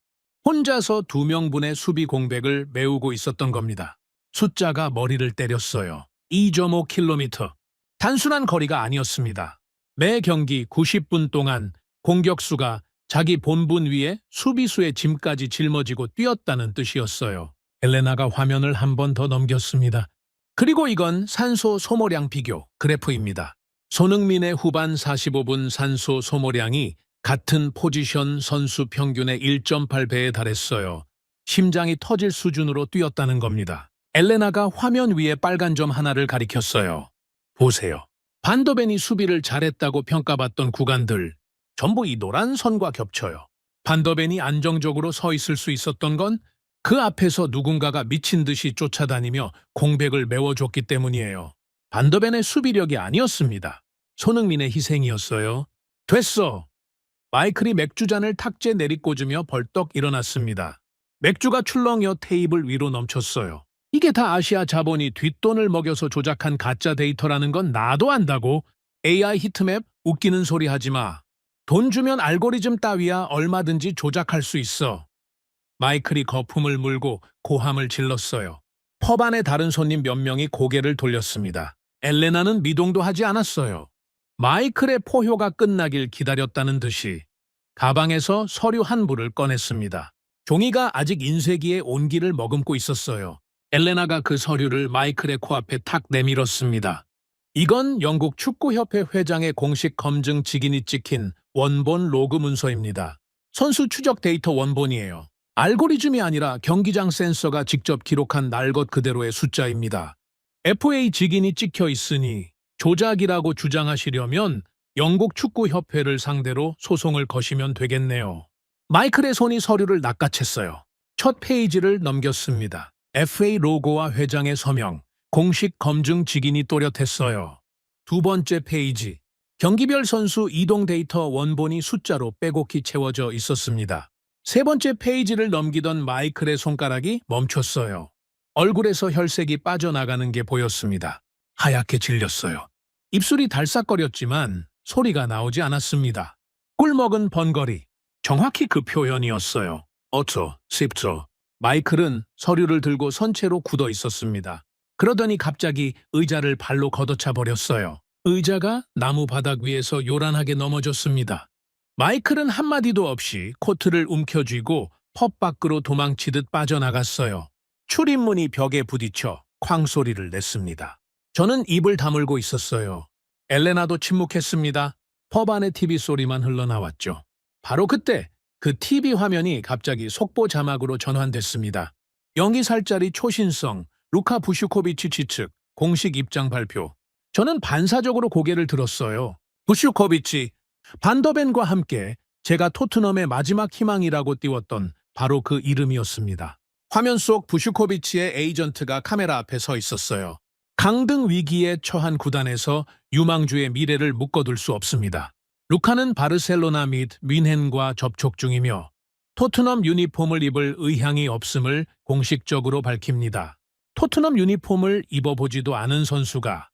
혼자서 2명분의 수비 공백을 메우고 있었던 겁니다. 숫자가 머리를 때렸어요. 2.5km. 단순한 거리가 아니었습니다. 매 경기 90분 동안 공격수가 자기 본분 위에 수비수의 짐까지 짊어지고 뛰었다는 뜻이었어요. 엘레나가 화면을 한 번 더 넘겼습니다. 그리고 이건 산소 소모량 비교 그래프입니다. 손흥민의 후반 45분 산소 소모량이 같은 포지션 선수 평균의 1.8배에 달했어요. 심장이 터질 수준으로 뛰었다는 겁니다. 엘레나가 화면 위에 빨간 점 하나를 가리켰어요. 보세요. 반더벤이 수비를 잘했다고 평가받던 구간들 전부 이 노란 선과 겹쳐요. 반더벤이 안정적으로 서 있을 수 있었던 건 그 앞에서 누군가가 미친 듯이 쫓아다니며 공백을 메워줬기 때문이에요. 반더벤의 수비력이 아니었습니다. 손흥민의 희생이었어요. 됐어! 마이클이 맥주잔을 탁재 내리꽂으며 벌떡 일어났습니다. 맥주가 출렁여 테이블 위로 넘쳤어요. 이게 다 아시아 자본이 뒷돈을 먹여서 조작한 가짜 데이터라는 건 나도 안다고. AI 히트맵 웃기는 소리 하지 마. 돈 주면 알고리즘 따위야 얼마든지 조작할 수 있어. 마이클이 거품을 물고 고함을 질렀어요. 펍 안에 다른 손님 몇 명이 고개를 돌렸습니다. 엘레나는 미동도 하지 않았어요. 마이클의 포효가 끝나길 기다렸다는 듯이 가방에서 서류 한 부를 꺼냈습니다. 종이가 아직 인쇄기에 온기를 머금고 있었어요. 엘레나가 그 서류를 마이클의 코앞에 탁 내밀었습니다. 이건 영국 축구협회 회장의 공식 검증 직인이 찍힌 원본 로그 문서입니다. 선수 추적 데이터 원본이에요. 알고리즘이 아니라 경기장 센서가 직접 기록한 날 것 그대로의 숫자입니다. FA 직인이 찍혀 있으니 조작이라고 주장하시려면 영국 축구협회를 상대로 소송을 거시면 되겠네요. 마이클의 손이 서류를 낚아챘어요. 첫 페이지를 넘겼습니다. FA 로고와 회장의 서명, 공식 검증 직인이 또렷했어요. 두 번째 페이지, 경기별 선수 이동 데이터 원본이 숫자로 빼곡히 채워져 있었습니다. 세 번째 페이지를 넘기던 마이클의 손가락이 멈췄어요. 얼굴에서 혈색이 빠져나가는 게 보였습니다. 하얗게 질렸어요. 입술이 달싹거렸지만 소리가 나오지 않았습니다. 꿀먹은 번거리. 정확히 그 표현이었어요. 어쩌, 십조. 마이클은 서류를 들고 선체로 굳어 있었습니다. 그러더니 갑자기 의자를 발로 걷어차 버렸어요. 의자가 나무 바닥 위에서 요란하게 넘어졌습니다. 마이클은 한마디도 없이 코트를 움켜쥐고 펍 밖으로 도망치듯 빠져나갔어요. 출입문이 벽에 부딪혀 쾅 소리를 냈습니다. 저는 입을 다물고 있었어요. 엘레나도 침묵했습니다. 펍 안의 TV 소리만 흘러나왔죠. 바로 그때 그 TV 화면이 갑자기 속보 자막으로 전환됐습니다. 연기살짜리 초신성 루카 부슈코비치 지측 공식 입장 발표. 저는 반사적으로 고개를 들었어요. 부슈코비치, 반더벤과 함께 제가 토트넘의 마지막 희망이라고 띄웠던 바로 그 이름이었습니다. 화면 속 부슈코비치의 에이전트가 카메라 앞에 서 있었어요. 강등 위기에 처한 구단에서 유망주의 미래를 묶어둘 수 없습니다. 루카는 바르셀로나 및 뮌헨과 접촉 중이며 토트넘 유니폼을 입을 의향이 없음을 공식적으로 밝힙니다. 토트넘 유니폼을 입어보지도 않은 선수가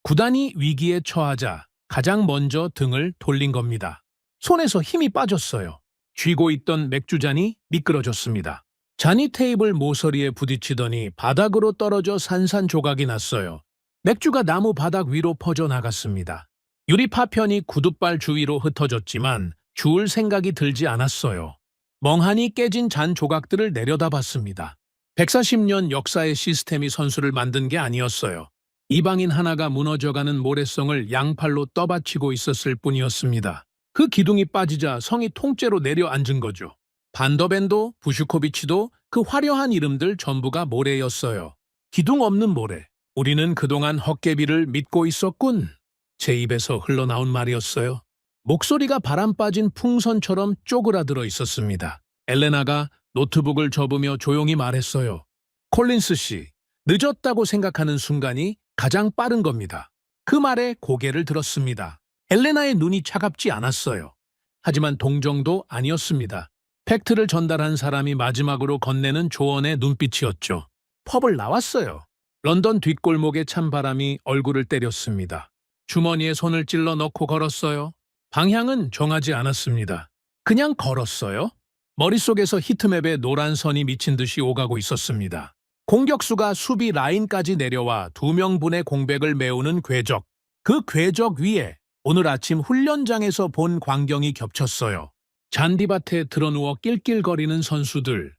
구단이 위기에 처하자 가장 먼저 등을 돌린 겁니다. 손에서 힘이 빠졌어요. 쥐고 있던 맥주잔이 미끄러졌습니다. 잔이 테이블 모서리에 부딪히더니 바닥으로 떨어져 산산조각이 났어요. 맥주가 나무 바닥 위로 퍼져나갔습니다. 유리 파편이 구둣발 주위로 흩어졌지만 주울 생각이 들지 않았어요. 멍하니 깨진 잔 조각들을 내려다봤습니다. 140년 역사의 시스템이 선수를 만든 게 아니었어요. 이방인 하나가 무너져가는 모래성을 양팔로 떠받치고 있었을 뿐이었습니다. 그 기둥이 빠지자 성이 통째로 내려앉은 거죠. 반더벤도 부슈코비치도 그 화려한 이름들 전부가 모래였어요. 기둥 없는 모래. 우리는 그동안 헛개비를 믿고 있었군. 제 입에서 흘러나온 말이었어요. 목소리가 바람 빠진 풍선처럼 쪼그라들어 있었습니다. 엘레나가 노트북을 접으며 조용히 말했어요. 콜린스 씨, 늦었다고 생각하는 순간이 가장 빠른 겁니다. 그 말에 고개를 들었습니다. 엘레나의 눈이 차갑지 않았어요. 하지만 동정도 아니었습니다. 팩트를 전달한 사람이 마지막으로 건네는 조언의 눈빛이었죠. 펍을 나왔어요. 런던 뒷골목의 찬바람이 얼굴을 때렸습니다. 주머니에 손을 찔러 넣고 걸었어요. 방향은 정하지 않았습니다. 그냥 걸었어요. 머릿속에서 히트맵에 노란 선이 미친 듯이 오가고 있었습니다. 공격수가 수비 라인까지 내려와 2명분의 공백을 메우는 궤적. 그 궤적 위에 오늘 아침 훈련장에서 본 광경이 겹쳤어요. 잔디밭에 드러누워 낄낄거리는 선수들,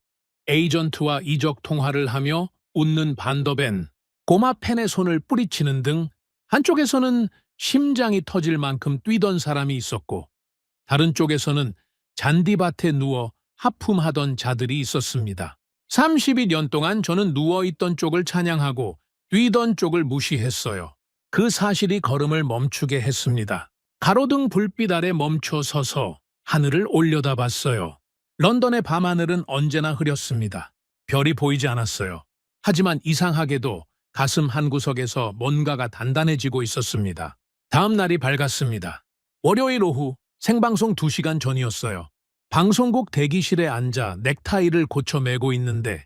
에이전트와 이적 통화를 하며 웃는 반더벤, 고마 팬의 손을 뿌리치는 등 한쪽에서는 심장이 터질 만큼 뛰던 사람이 있었고 다른 쪽에서는 잔디밭에 누워 하품하던 자들이 있었습니다. 32년 동안 저는 누워있던 쪽을 찬양하고 뛰던 쪽을 무시했어요. 그 사실이 걸음을 멈추게 했습니다. 가로등 불빛 아래 멈춰 서서 하늘을 올려다봤어요. 런던의 밤하늘은 언제나 흐렸습니다. 별이 보이지 않았어요. 하지만 이상하게도 가슴 한구석에서 뭔가가 단단해지고 있었습니다. 다음 날이 밝았습니다. 월요일 오후 생방송 2시간 전이었어요. 방송국 대기실에 앉아 넥타이를 고쳐 매고 있는데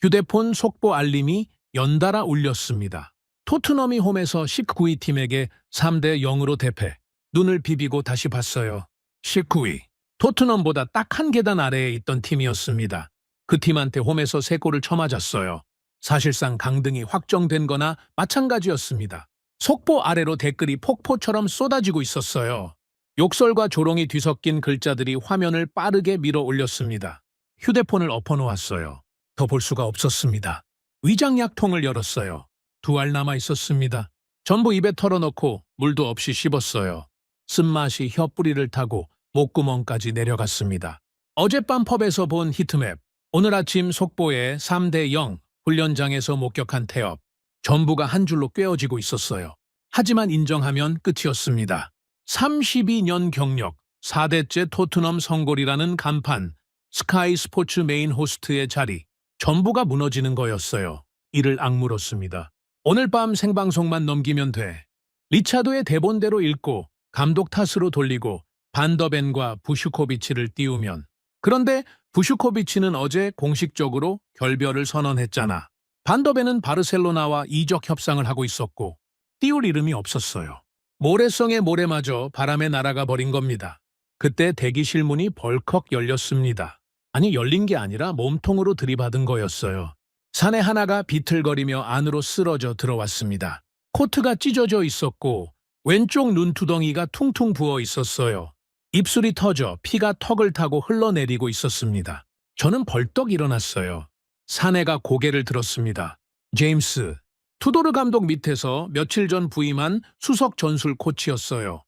휴대폰 속보 알림이 연달아 울렸습니다. 토트넘이 홈에서 19위 팀에게 3대 0으로 대패. 눈을 비비고 다시 봤어요. 19위. 토트넘보다 딱 한 계단 아래에 있던 팀이었습니다. 그 팀한테 홈에서 3골을 쳐맞았어요. 사실상 강등이 확정된 거나 마찬가지였습니다. 속보 아래로 댓글이 폭포처럼 쏟아지고 있었어요. 욕설과 조롱이 뒤섞인 글자들이 화면을 빠르게 밀어 올렸습니다. 휴대폰을 엎어놓았어요. 더 볼 수가 없었습니다. 위장약통을 열었어요. 2알 남아 있었습니다. 전부 입에 털어넣고 물도 없이 씹었어요. 쓴맛이 혀뿌리를 타고 목구멍까지 내려갔습니다. 어젯밤 펍에서 본 히트맵, 오늘 아침 속보에 3대 0, 훈련장에서 목격한 태업, 전부가 한 줄로 꿰어지고 있었어요. 하지만 인정하면 끝이었습니다. 32년 경력, 4대째 토트넘 성골이라는 간판, 스카이 스포츠 메인 호스트의 자리, 전부가 무너지는 거였어요. 이를 악물었습니다. 오늘 밤 생방송만 넘기면 돼. 리차도의 대본대로 읽고 감독 탓으로 돌리고 반더벤과 부슈코비치를 띄우면. 그런데 부슈코비치는 어제 공식적으로 결별을 선언했잖아. 반더벤은 바르셀로나와 이적 협상을 하고 있었고 띄울 이름이 없었어요. 모래성의 모래마저 바람에 날아가 버린 겁니다. 그때 대기실 문이 벌컥 열렸습니다. 아니 열린 게 아니라 몸통으로 들이받은 거였어요. 사내 하나가 비틀거리며 안으로 쓰러져 들어왔습니다. 코트가 찢어져 있었고 왼쪽 눈두덩이가 퉁퉁 부어 있었어요. 입술이 터져 피가 턱을 타고 흘러내리고 있었습니다. 저는 벌떡 일어났어요. 사내가 고개를 들었습니다. 제임스, 투도르 감독 밑에서 며칠 전 부임한 수석 전술 코치였어요.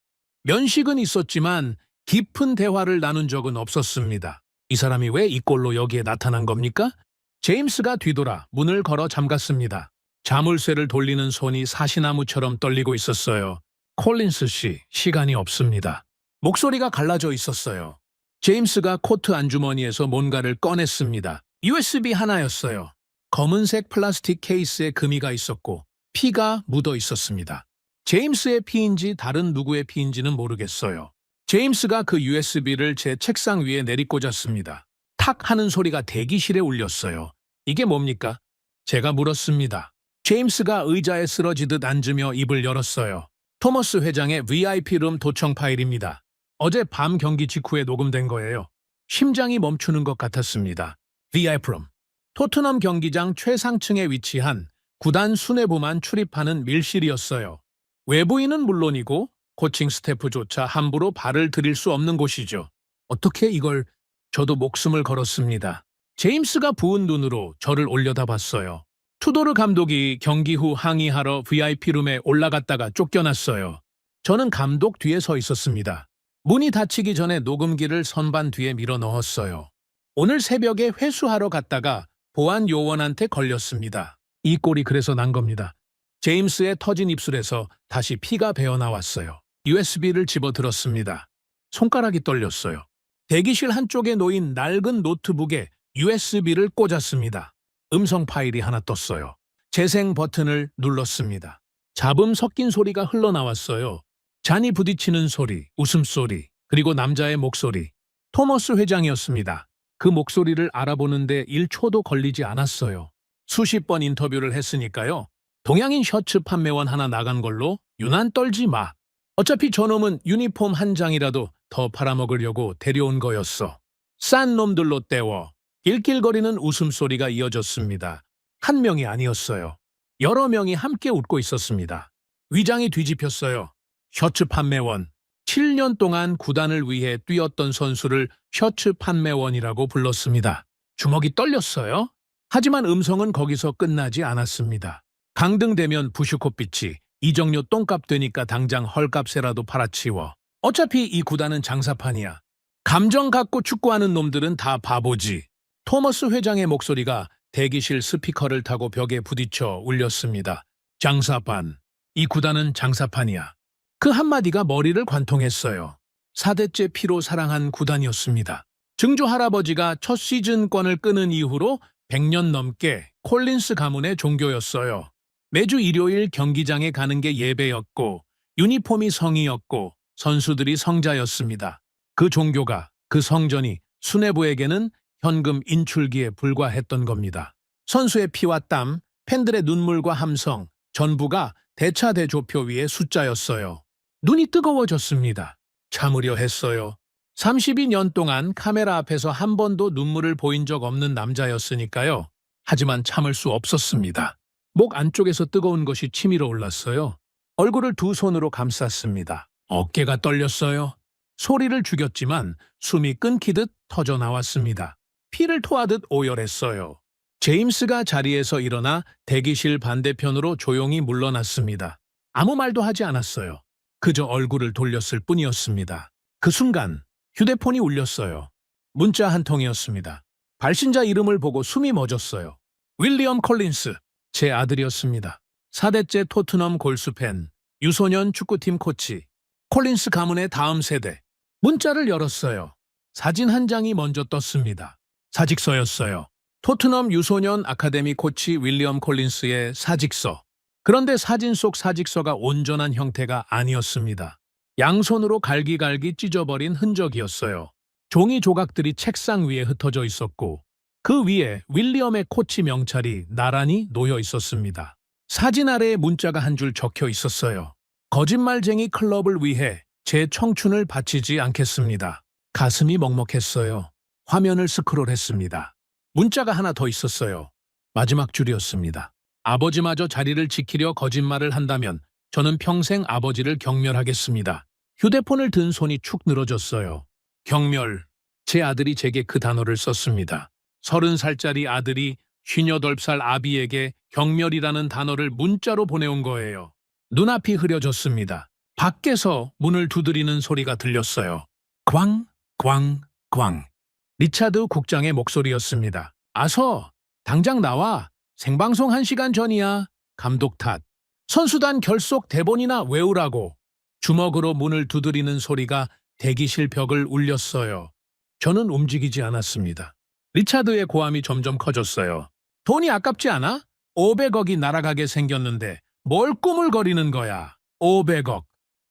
면식은 있었지만 깊은 대화를 나눈 적은 없었습니다. 이 사람이 왜 이 꼴로 여기에 나타난 겁니까? 제임스가 뒤돌아 문을 걸어 잠갔습니다. 자물쇠를 돌리는 손이 사시나무처럼 떨리고 있었어요. 콜린스 씨, 시간이 없습니다. 목소리가 갈라져 있었어요. 제임스가 코트 안주머니에서 뭔가를 꺼냈습니다. USB 하나였어요. 검은색 플라스틱 케이스에 금이가 있었고 피가 묻어 있었습니다. 제임스의 피인지 다른 누구의 피인지는 모르겠어요. 제임스가 그 USB를 제 책상 위에 내리꽂았습니다. 탁 하는 소리가 대기실에 울렸어요. 이게 뭡니까? 제가 물었습니다. 제임스가 의자에 쓰러지듯 앉으며 입을 열었어요. 토머스 회장의 VIP룸 도청 파일입니다. 어제 밤 경기 직후에 녹음된 거예요. 심장이 멈추는 것 같았습니다. VIP룸. 토트넘 경기장 최상층에 위치한 구단 수뇌부만 출입하는 밀실이었어요. 외부인은 물론이고 코칭 스태프조차 함부로 발을 들일 수 없는 곳이죠. 어떻게 이걸... 저도 목숨을 걸었습니다. 제임스가 부은 눈으로 저를 올려다봤어요. 투도르 감독이 경기 후 항의하러 VIP룸에 올라갔다가 쫓겨났어요. 저는 감독 뒤에 서 있었습니다. 문이 닫히기 전에 녹음기를 선반 뒤에 밀어 넣었어요. 오늘 새벽에 회수하러 갔다가 보안 요원한테 걸렸습니다. 이 꼴이 그래서 난 겁니다. 제임스의 터진 입술에서 다시 피가 배어나왔어요. USB를 집어들었습니다. 손가락이 떨렸어요. 대기실 한쪽에 놓인 낡은 노트북에 USB를 꽂았습니다. 음성 파일이 하나 떴어요. 재생 버튼을 눌렀습니다. 잡음 섞인 소리가 흘러나왔어요. 잔이 부딪히는 소리, 웃음소리, 그리고 남자의 목소리. 토머스 회장이었습니다. 그 목소리를 알아보는데 1초도 걸리지 않았어요. 수십 번 인터뷰를 했으니까요. 동양인 셔츠 판매원 하나 나간 걸로 유난 떨지 마. 어차피 저놈은 유니폼 한 장이라도 더 팔아먹으려고 데려온 거였어. 싼 놈들로 때워. 낄낄거리는 웃음소리가 이어졌습니다. 한 명이 아니었어요. 여러 명이 함께 웃고 있었습니다. 위장이 뒤집혔어요. 셔츠 판매원. 7년 동안 구단을 위해 뛰었던 선수를 셔츠 판매원이라고 불렀습니다. 주먹이 떨렸어요. 하지만 음성은 거기서 끝나지 않았습니다. 강등되면 부슈코비치, 이정료 똥값 되니까 당장 헐값에라도 팔아치워. 어차피 이 구단은 장사판이야. 감정 갖고 축구하는 놈들은 다 바보지. 토머스 회장의 목소리가 대기실 스피커를 타고 벽에 부딪혀 울렸습니다. 장사판. 이 구단은 장사판이야. 그 한마디가 머리를 관통했어요. 4대째 피로 사랑한 구단이었습니다. 증조 할아버지가 첫 시즌권을 끊은 이후로 100년 넘게 콜린스 가문의 종교였어요. 매주 일요일 경기장에 가는 게 예배였고 유니폼이 성이었고 선수들이 성자였습니다. 그 종교가, 그 성전이 수뇌부에게는 현금 인출기에 불과했던 겁니다. 선수의 피와 땀, 팬들의 눈물과 함성, 전부가 대차대조표 위의 숫자였어요. 눈이 뜨거워졌습니다. 참으려 했어요. 32년 동안 카메라 앞에서 한 번도 눈물을 보인 적 없는 남자였으니까요. 하지만 참을 수 없었습니다. 목 안쪽에서 뜨거운 것이 치밀어 올랐어요. 얼굴을 두 손으로 감쌌습니다. 어깨가 떨렸어요. 소리를 죽였지만 숨이 끊기듯 터져 나왔습니다. 피를 토하듯 오열했어요. 제임스가 자리에서 일어나 대기실 반대편으로 조용히 물러났습니다. 아무 말도 하지 않았어요. 그저 얼굴을 돌렸을 뿐이었습니다. 그 순간 휴대폰이 울렸어요. 문자 한 통이었습니다. 발신자 이름을 보고 숨이 멎었어요. 윌리엄 콜린스, 제 아들이었습니다. 4대째 토트넘 골수팬, 유소년 축구팀 코치, 콜린스 가문의 다음 세대. 문자를 열었어요. 사진 한 장이 먼저 떴습니다. 사직서였어요. 토트넘 유소년 아카데미 코치 윌리엄 콜린스의 사직서. 그런데 사진 속 사직서가 온전한 형태가 아니었습니다. 양손으로 갈기갈기 찢어버린 흔적이었어요. 종이 조각들이 책상 위에 흩어져 있었고 그 위에 윌리엄의 코치 명찰이 나란히 놓여 있었습니다. 사진 아래에 문자가 한 줄 적혀 있었어요. 거짓말쟁이 클럽을 위해 제 청춘을 바치지 않겠습니다. 가슴이 먹먹했어요. 화면을 스크롤했습니다. 문자가 하나 더 있었어요. 마지막 줄이었습니다. 아버지마저 자리를 지키려 거짓말을 한다면 저는 평생 아버지를 경멸하겠습니다. 휴대폰을 든 손이 축 늘어졌어요. 경멸. 제 아들이 제게 그 단어를 썼습니다. 30살짜리 아들이 58살 아비에게 경멸이라는 단어를 문자로 보내온 거예요. 눈앞이 흐려졌습니다. 밖에서 문을 두드리는 소리가 들렸어요. 꽝, 꽝, 꽝. 리차드 국장의 목소리였습니다. 아서, 당장 나와. 생방송 1시간 전이야. 감독 탓. 선수단 결속 대본이나 외우라고. 주먹으로 문을 두드리는 소리가 대기실 벽을 울렸어요. 저는 움직이지 않았습니다. 리차드의 고함이 점점 커졌어요. 돈이 아깝지 않아? 500억이 날아가게 생겼는데 뭘 꾸물거리는 거야. 500억.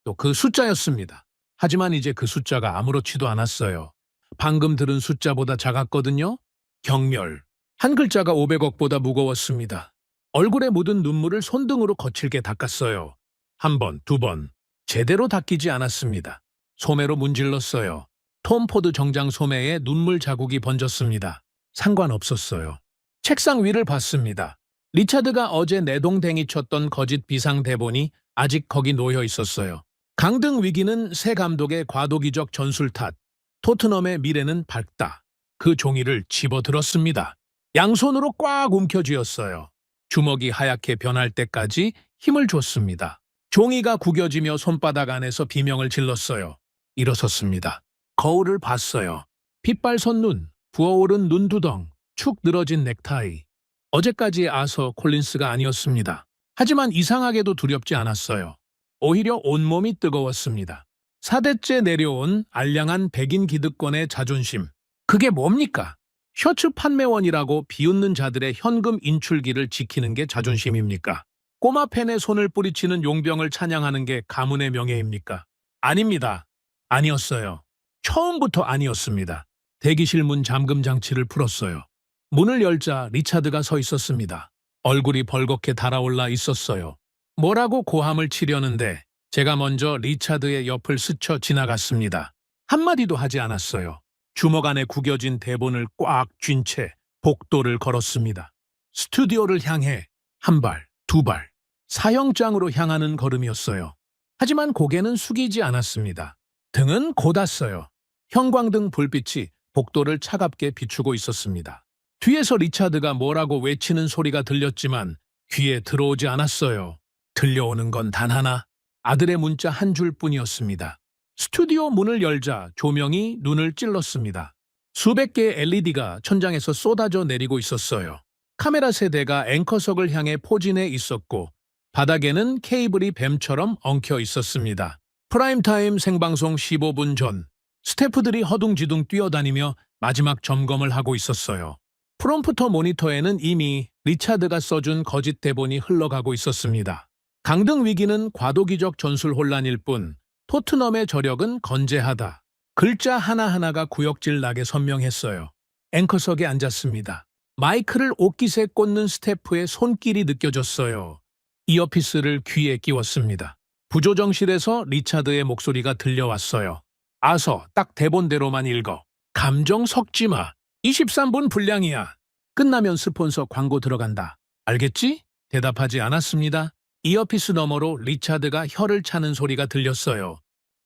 또 그 숫자였습니다. 하지만 이제 그 숫자가 아무렇지도 않았어요. 방금 들은 숫자보다 작았거든요. 경멸. 한 글자가 500억보다 무거웠습니다. 얼굴에 묻은 눈물을 손등으로 거칠게 닦았어요. 한 번, 두 번. 제대로 닦이지 않았습니다. 소매로 문질렀어요. 톰 포드 정장 소매에 눈물 자국이 번졌습니다. 상관없었어요. 책상 위를 봤습니다. 리차드가 어제 내동댕이 쳤던 거짓 비상 대본이 아직 거기 놓여 있었어요. 강등 위기는 새 감독의 과도기적 전술 탓. 토트넘의 미래는 밝다. 그 종이를 집어들었습니다. 양손으로 꽉 움켜쥐었어요. 주먹이 하얗게 변할 때까지 힘을 줬습니다. 종이가 구겨지며 손바닥 안에서 비명을 질렀어요. 일어섰습니다. 거울을 봤어요. 핏발선 눈, 부어오른 눈두덩, 축 늘어진 넥타이. 어제까지의 아서 콜린스가 아니었습니다. 하지만 이상하게도 두렵지 않았어요. 오히려 온몸이 뜨거웠습니다. 4대째 내려온 알량한 백인 기득권의 자존심. 그게 뭡니까? 셔츠 판매원이라고 비웃는 자들의 현금 인출기를 지키는 게 자존심입니까? 꼬마 팬의 손을 뿌리치는 용병을 찬양하는 게 가문의 명예입니까? 아닙니다. 아니었어요. 처음부터 아니었습니다. 대기실 문 잠금 장치를 풀었어요. 문을 열자 리차드가 서 있었습니다. 얼굴이 벌겋게 달아올라 있었어요. 뭐라고 고함을 치려는데 제가 먼저 리차드의 옆을 스쳐 지나갔습니다. 한마디도 하지 않았어요. 주먹 안에 구겨진 대본을 꽉 쥔 채 복도를 걸었습니다. 스튜디오를 향해 한 발, 두 발, 사형장으로 향하는 걸음이었어요. 하지만 고개는 숙이지 않았습니다. 등은 곧았어요. 형광등 불빛이 복도를 차갑게 비추고 있었습니다. 뒤에서 리차드가 뭐라고 외치는 소리가 들렸지만 귀에 들어오지 않았어요. 들려오는 건 단 하나, 아들의 문자 한 줄뿐이었습니다. 스튜디오 문을 열자 조명이 눈을 찔렀습니다. 수백 개의 LED가 천장에서 쏟아져 내리고 있었어요. 카메라 세대가 앵커석을 향해 포진해 있었고 바닥에는 케이블이 뱀처럼 엉켜 있었습니다. 프라임타임 생방송 15분 전, 스태프들이 허둥지둥 뛰어다니며 마지막 점검을 하고 있었어요. 프롬프터 모니터에는 이미 리차드가 써준 거짓 대본이 흘러가고 있었습니다. 강등 위기는 과도기적 전술 혼란일 뿐 토트넘의 저력은 건재하다. 글자 하나하나가 구역질 나게 선명했어요. 앵커석에 앉았습니다. 마이크를 옷깃에 꽂는 스태프의 손길이 느껴졌어요. 이어피스를 귀에 끼웠습니다. 부조정실에서 리차드의 목소리가 들려왔어요. 아서 딱 대본대로만 읽어. 감정 섞지 마. 23분 분량이야. 끝나면 스폰서 광고 들어간다. 알겠지? 대답하지 않았습니다. 이어피스 너머로 리차드가 혀를 차는 소리가 들렸어요.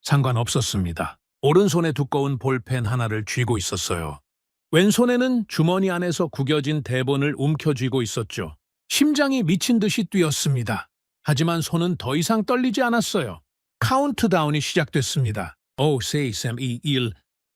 상관없었습니다. 오른손에 두꺼운 볼펜 하나를 쥐고 있었어요. 왼손에는 주머니 안에서 구겨진 대본을 움켜쥐고 있었죠. 심장이 미친 듯이 뛰었습니다. 하지만 손은 더 이상 떨리지 않았어요. 카운트다운이 시작됐습니다. 5, 4, 3, 2, 1.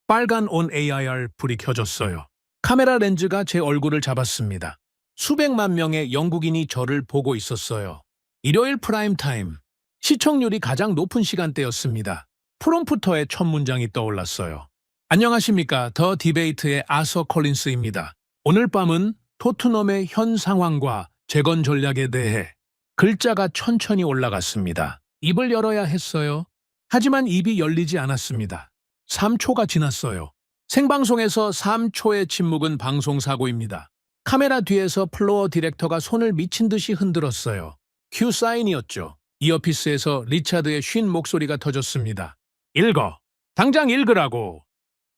빨간 on AIR 불이 켜졌어요. 카메라 렌즈가 제 얼굴을 잡았습니다. 수백만 명의 영국인이 저를 보고 있었어요. 일요일 프라임타임. 시청률이 가장 높은 시간대였습니다. 프롬프터의 첫 문장이 떠올랐어요. 안녕하십니까. 더 디베이트의 아서 콜린스입니다. 오늘 밤은 토트넘의 현 상황과 재건 전략에 대해. 글자가 천천히 올라갔습니다. 입을 열어야 했어요. 하지만 입이 열리지 않았습니다. 3초가 지났어요. 생방송에서 3초의 침묵은 방송사고입니다. 카메라 뒤에서 플로어 디렉터가 손을 미친 듯이 흔들었어요. 큐 사인이었죠. 이어피스에서 리차드의 쉰 목소리가 터졌습니다. 읽어. 당장 읽으라고.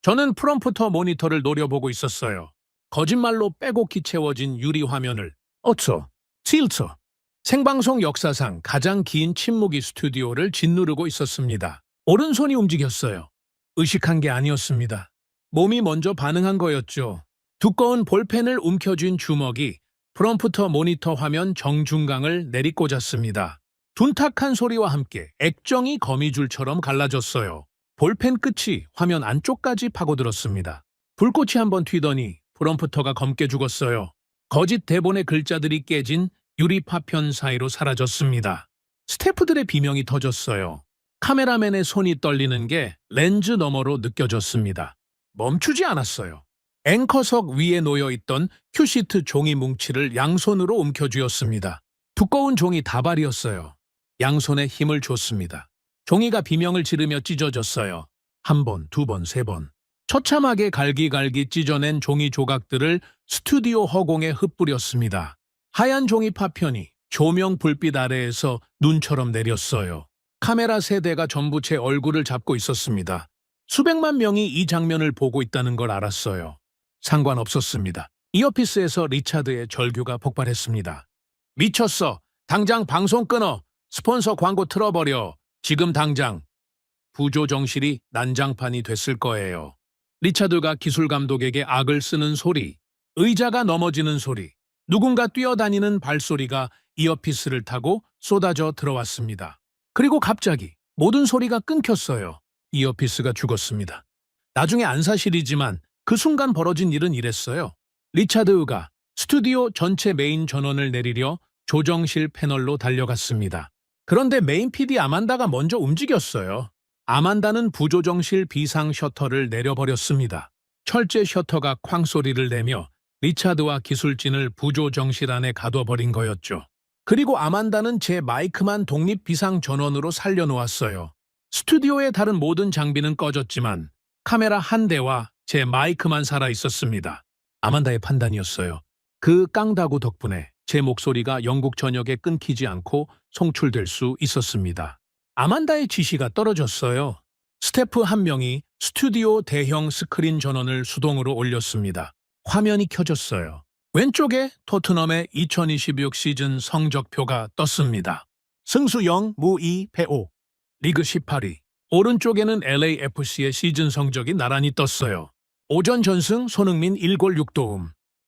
저는 프롬프터 모니터를 노려보고 있었어요. 거짓말로 빼곡히 채워진 유리 화면을. 어쩌, 틸처. 생방송 역사상 가장 긴 침묵이 스튜디오를 짓누르고 있었습니다. 오른손이 움직였어요. 의식한 게 아니었습니다. 몸이 먼저 반응한 거였죠. 두꺼운 볼펜을 움켜쥔 주먹이 프롬프터 모니터 화면 정중앙을 내리꽂았습니다. 둔탁한 소리와 함께 액정이 거미줄처럼 갈라졌어요. 볼펜 끝이 화면 안쪽까지 파고들었습니다. 불꽃이 한번 튀더니 프롬프터가 검게 죽었어요. 거짓 대본의 글자들이 깨진 유리 파편 사이로 사라졌습니다. 스태프들의 비명이 터졌어요. 카메라맨의 손이 떨리는 게 렌즈 너머로 느껴졌습니다. 멈추지 않았어요. 앵커석 위에 놓여있던 큐시트 종이 뭉치를 양손으로 움켜쥐었습니다. 두꺼운 종이 다발이었어요. 양손에 힘을 줬습니다. 종이가 비명을 지르며 찢어졌어요. 한 번, 두 번, 세 번. 처참하게 갈기갈기 찢어낸 종이 조각들을 스튜디오 허공에 흩뿌렸습니다. 하얀 종이 파편이 조명 불빛 아래에서 눈처럼 내렸어요. 카메라 세대가 전부 제 얼굴을 잡고 있었습니다. 수백만 명이 이 장면을 보고 있다는 걸 알았어요. 상관없었습니다. 이어피스에서 리차드의 절규가 폭발했습니다. 미쳤어. 당장 방송 끊어. 스폰서 광고 틀어버려. 지금 당장. 부조정실이 난장판이 됐을 거예요. 리차드가 기술 감독에게 악을 쓰는 소리, 의자가 넘어지는 소리, 누군가 뛰어다니는 발소리가 이어피스를 타고 쏟아져 들어왔습니다. 그리고 갑자기 모든 소리가 끊겼어요. 이어피스가 죽었습니다. 나중에 안사실이지만 그 순간 벌어진 일은 이랬어요. 리차드가 스튜디오 전체 메인 전원을 내리려 조정실 패널로 달려갔습니다. 그런데 메인 PD 아만다가 먼저 움직였어요. 아만다는 부조정실 비상 셔터를 내려버렸습니다. 철제 셔터가 쾅 소리를 내며 리차드와 기술진을 부조정실 안에 가둬버린 거였죠. 그리고 아만다는 제 마이크만 독립 비상 전원으로 살려놓았어요. 스튜디오의 다른 모든 장비는 꺼졌지만 카메라 한 대와 제 마이크만 살아있었습니다. 아만다의 판단이었어요. 그 깡다구 덕분에 제 목소리가 영국 전역에 끊기지 않고 송출될 수 있었습니다. 아만다의 지시가 떨어졌어요. 스태프 한 명이 스튜디오 대형 스크린 전원을 수동으로 올렸습니다. 화면이 켜졌어요. 왼쪽에 토트넘의 2026 시즌 성적표가 떴습니다. 승수 0, 무 2, 패 5. 리그 18위. 오른쪽에는 LAFC의 시즌 성적이 나란히 떴어요. 오전 전승 손흥민 1골 6도움.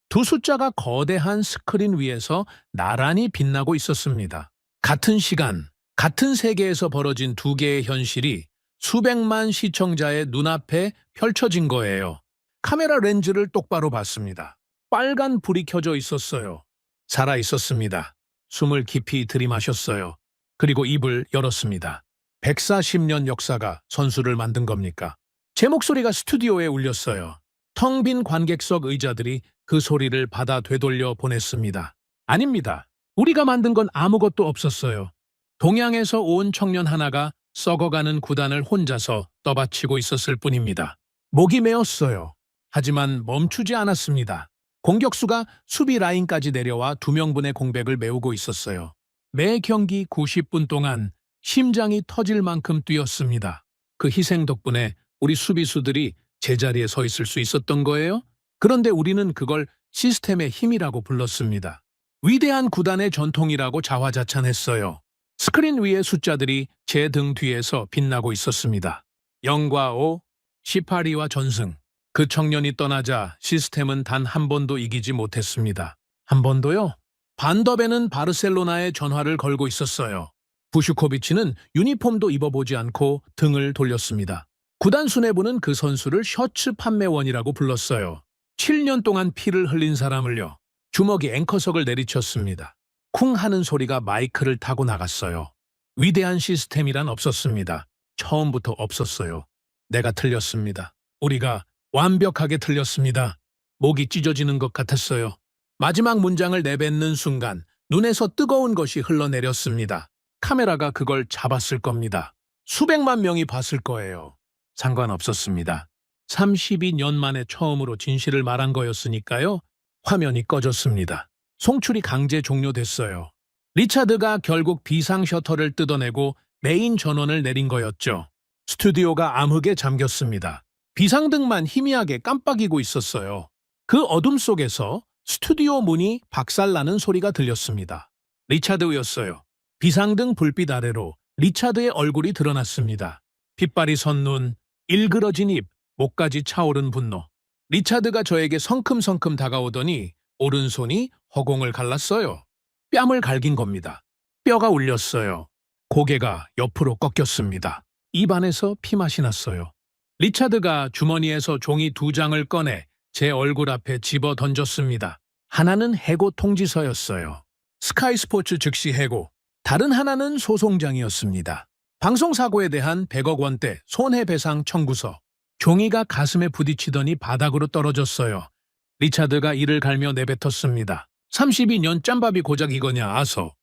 두 숫자가 거대한 스크린 위에서 나란히 빛나고 있었습니다. 같은 시간, 같은 세계에서 벌어진 두 개의 현실이 수백만 시청자의 눈앞에 펼쳐진 거예요. 카메라 렌즈를 똑바로 봤습니다. 빨간 불이 켜져 있었어요. 살아 있었습니다. 숨을 깊이 들이마셨어요. 그리고 입을 열었습니다. 140년 역사가 선수를 만든 겁니까? 제 목소리가 스튜디오에 울렸어요. 텅 빈 관객석 의자들이 그 소리를 받아 되돌려 보냈습니다. 아닙니다. 우리가 만든 건 아무것도 없었어요. 동양에서 온 청년 하나가 썩어가는 구단을 혼자서 떠받치고 있었을 뿐입니다. 목이 메었어요. 하지만 멈추지 않았습니다. 공격수가 수비 라인까지 내려와 2명분의 공백을 메우고 있었어요. 매 경기 90분 동안 심장이 터질 만큼 뛰었습니다. 그 희생 덕분에 우리 수비수들이 제자리에 서 있을 수 있었던 거예요? 그런데 우리는 그걸 시스템의 힘이라고 불렀습니다. 위대한 구단의 전통이라고 자화자찬했어요. 스크린 위의 숫자들이 제 등 뒤에서 빛나고 있었습니다. 0과 5, 18위와 전승. 그 청년이 떠나자 시스템은 단 한 번도 이기지 못했습니다. 한 번도요? 반더벤은 바르셀로나에 전화를 걸고 있었어요. 부슈코비치는 유니폼도 입어보지 않고 등을 돌렸습니다. 구단 수뇌부는 그 선수를 셔츠 판매원이라고 불렀어요. 7년 동안 피를 흘린 사람을요. 주먹이 앵커석을 내리쳤습니다. 쿵 하는 소리가 마이크를 타고 나갔어요. 위대한 시스템이란 없었습니다. 처음부터 없었어요. 내가 틀렸습니다. 우리가 완벽하게 틀렸습니다. 목이 찢어지는 것 같았어요. 마지막 문장을 내뱉는 순간 눈에서 뜨거운 것이 흘러내렸습니다. 카메라가 그걸 잡았을 겁니다. 수백만 명이 봤을 거예요. 상관없었습니다. 32년 만에 처음으로 진실을 말한 거였으니까요. 화면이 꺼졌습니다. 송출이 강제 종료됐어요. 리차드가 결국 비상 셔터를 뜯어내고 메인 전원을 내린 거였죠. 스튜디오가 암흑에 잠겼습니다. 비상등만 희미하게 깜빡이고 있었어요. 그 어둠 속에서 스튜디오 문이 박살나는 소리가 들렸습니다. 리차드였어요. 비상등 불빛 아래로 리차드의 얼굴이 드러났습니다. 핏발이 선 눈, 일그러진 입, 목까지 차오른 분노. 리차드가 저에게 성큼성큼 다가오더니 오른손이 허공을 갈랐어요. 뺨을 갈긴 겁니다. 뼈가 울렸어요. 고개가 옆으로 꺾였습니다. 입안에서 피맛이 났어요. 리차드가 주머니에서 종이 2장을 꺼내 제 얼굴 앞에 집어 던졌습니다. 하나는 해고 통지서였어요. 스카이 스포츠 즉시 해고, 다른 하나는 소송장이었습니다. 방송사고에 대한 100억 원대 손해배상 청구서. 종이가 가슴에 부딪히더니 바닥으로 떨어졌어요. 리차드가 이를 갈며 내뱉었습니다. 32년 짬밥이 고작 이거냐 아서.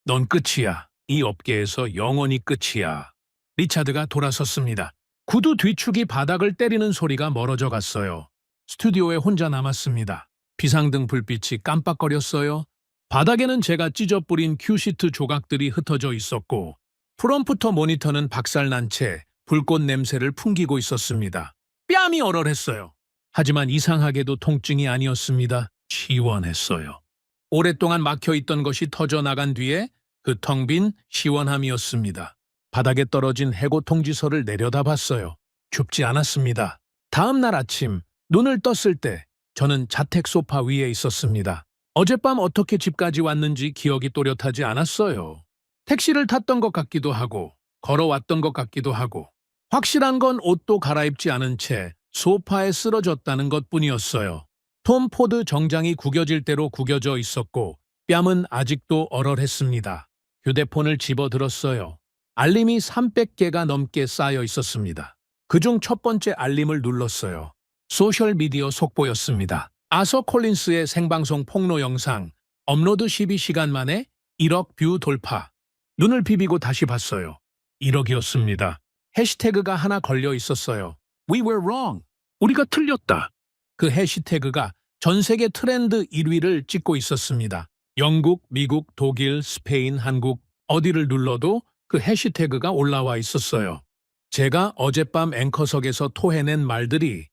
넌 끝이야. 이 업계에서 영원히 끝이야. 리차드가 돌아섰습니다. 구두 뒤축이 바닥을 때리는 소리가 멀어져 갔어요. 스튜디오에 혼자 남았습니다. 비상등 불빛이 깜빡거렸어요. 바닥에는 제가 찢어뿌린 큐시트 조각들이 흩어져 있었고 프롬프터 모니터는 박살난 채 불꽃 냄새를 풍기고 있었습니다. 뺨이 얼얼했어요. 하지만 이상하게도 통증이 아니었습니다. 시원했어요. 오랫동안 막혀있던 것이 터져나간 뒤에 그 텅 빈 시원함이었습니다. 바닥에 떨어진 해고 통지서를 내려다봤어요. 춥지 않았습니다. 다음 날 아침 눈을 떴을 때 저는 자택 소파 위에 있었습니다. 어젯밤 어떻게 집까지 왔는지 기억이 또렷하지 않았어요. 택시를 탔던 것 같기도 하고 걸어왔던 것 같기도 하고 확실한 건 옷도 갈아입지 않은 채 소파에 쓰러졌다는 것뿐이었어요. 톰 포드 정장이 구겨질 대로 구겨져 있었고 뺨은 아직도 얼얼했습니다. 휴대폰을 집어들었어요. 알림이 300개가 넘게 쌓여 있었습니다. 그중 첫 번째 알림을 눌렀어요. 소셜미디어 속보였습니다. 아서 콜린스의 생방송 폭로 영상, 업로드 12시간 만에 1억 뷰 돌파. 눈을 비비고 다시 봤어요. 1억이었습니다. 해시태그가 하나 걸려 있었어요. We were wrong. 우리가 틀렸다. 그 해시태그가 전 세계 트렌드 1위를 찍고 있었습니다. 영국, 미국, 독일, 스페인, 한국 어디를 눌러도 그 해시태그가 올라와 있었어요. 제가 어젯밤 앵커석에서 토해낸 말들이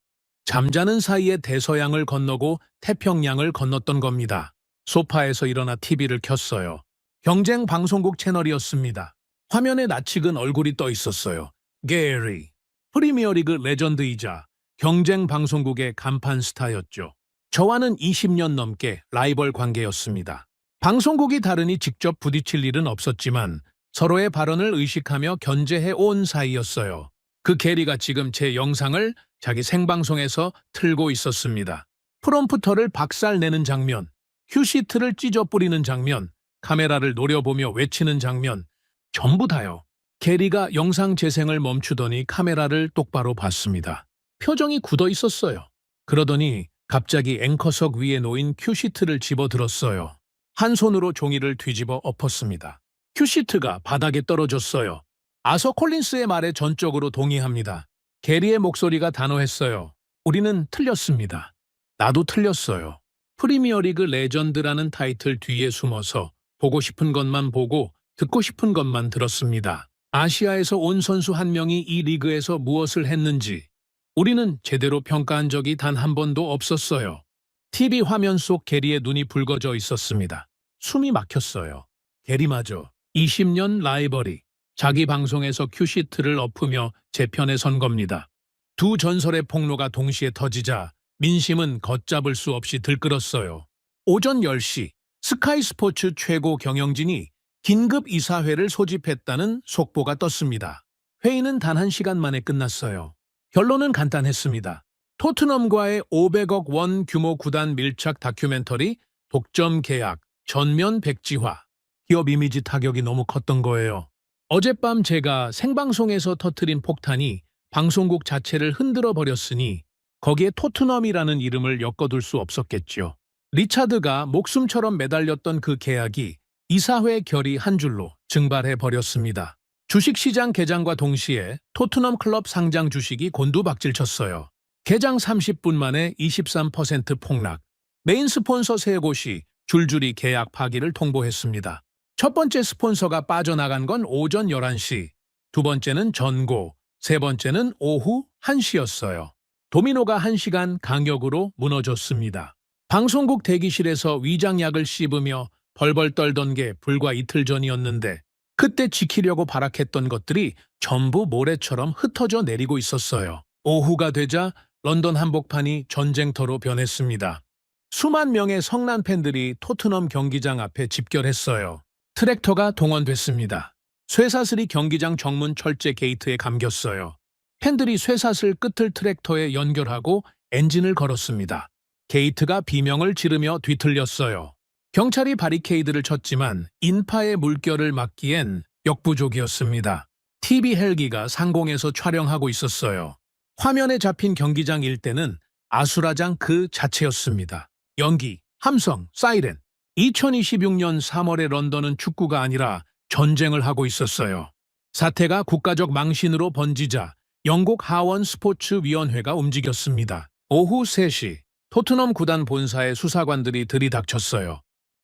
잠자는 사이에 대서양을 건너고 태평양을 건넜던 겁니다. 소파에서 일어나 TV를 켰어요. 경쟁 방송국 채널이었습니다. 화면에 낯익은 얼굴이 떠 있었어요. 게리, 프리미어리그 레전드이자 경쟁 방송국의 간판 스타였죠. 저와는 20년 넘게 라이벌 관계였습니다. 방송국이 다르니 직접 부딪힐 일은 없었지만 서로의 발언을 의식하며 견제해 온 사이였어요. 그 게리가 지금 제 영상을 자기 생방송에서 틀고 있었습니다. 프롬프터를 박살내는 장면, 큐시트를 찢어 뿌리는 장면, 카메라를 노려보며 외치는 장면, 전부 다요. 게리가 영상 재생을 멈추더니 카메라를 똑바로 봤습니다. 표정이 굳어 있었어요. 그러더니 갑자기 앵커석 위에 놓인 큐시트를 집어들었어요. 한 손으로 종이를 뒤집어 엎었습니다. 큐시트가 바닥에 떨어졌어요. 아서 콜린스의 말에 전적으로 동의합니다. 게리의 목소리가 단호했어요. 우리는 틀렸습니다. 나도 틀렸어요. 프리미어리그 레전드라는 타이틀 뒤에 숨어서 보고 싶은 것만 보고 듣고 싶은 것만 들었습니다. 아시아에서 온 선수 한 명이 이 리그에서 무엇을 했는지 우리는 제대로 평가한 적이 단 한 번도 없었어요. TV 화면 속 게리의 눈이 붉어져 있었습니다. 숨이 막혔어요. 게리마저 20년 라이벌이 자기 방송에서 큐시트를 엎으며 제 편에 선 겁니다. 두 전설의 폭로가 동시에 터지자 민심은 걷잡을 수 없이 들끓었어요. 오전 10시 스카이 스포츠 최고 경영진이 긴급 이사회를 소집했다는 속보가 떴습니다. 회의는 단 1시간 만에 끝났어요. 결론은 간단했습니다. 토트넘과의 500억 원 규모 구단 밀착 다큐멘터리 독점 계약 전면 백지화. 기업 이미지 타격이 너무 컸던 거예요. 어젯밤 제가 생방송에서 터트린 폭탄이 방송국 자체를 흔들어 버렸으니 거기에 토트넘이라는 이름을 엮어둘 수 없었겠죠. 리차드가 목숨처럼 매달렸던 그 계약이 이사회 결의 한 줄로 증발해 버렸습니다. 주식시장 개장과 동시에 토트넘 클럽 상장 주식이 곤두박질쳤어요. 개장 30분 만에 23% 폭락. 메인 스폰서 세 곳이 줄줄이 계약 파기를 통보했습니다. 첫 번째 스폰서가 빠져나간 건 오전 11시, 두 번째는 전고, 세 번째는 오후 1시였어요. 도미노가 1시간 간격으로 무너졌습니다. 방송국 대기실에서 위장약을 씹으며 벌벌 떨던 게 불과 이틀 전이었는데 그때 지키려고 발악했던 것들이 전부 모래처럼 흩어져 내리고 있었어요. 오후가 되자 런던 한복판이 전쟁터로 변했습니다. 수만 명의 성난 팬들이 토트넘 경기장 앞에 집결했어요. 트랙터가 동원됐습니다. 쇠사슬이 경기장 정문 철제 게이트에 감겼어요. 팬들이 쇠사슬 끝을 트랙터에 연결하고 엔진을 걸었습니다. 게이트가 비명을 지르며 뒤틀렸어요. 경찰이 바리케이드를 쳤지만 인파의 물결을 막기엔 역부족이었습니다. TV 헬기가 상공에서 촬영하고 있었어요. 화면에 잡힌 경기장 일대는 아수라장 그 자체였습니다. 연기, 함성, 사이렌. 2026년 3월의 런던은 축구가 아니라 전쟁을 하고 있었어요. 사태가 국가적 망신으로 번지자 영국 하원 스포츠위원회가 움직였습니다. 오후 3시 토트넘 구단 본사에 수사관들이 들이닥쳤어요.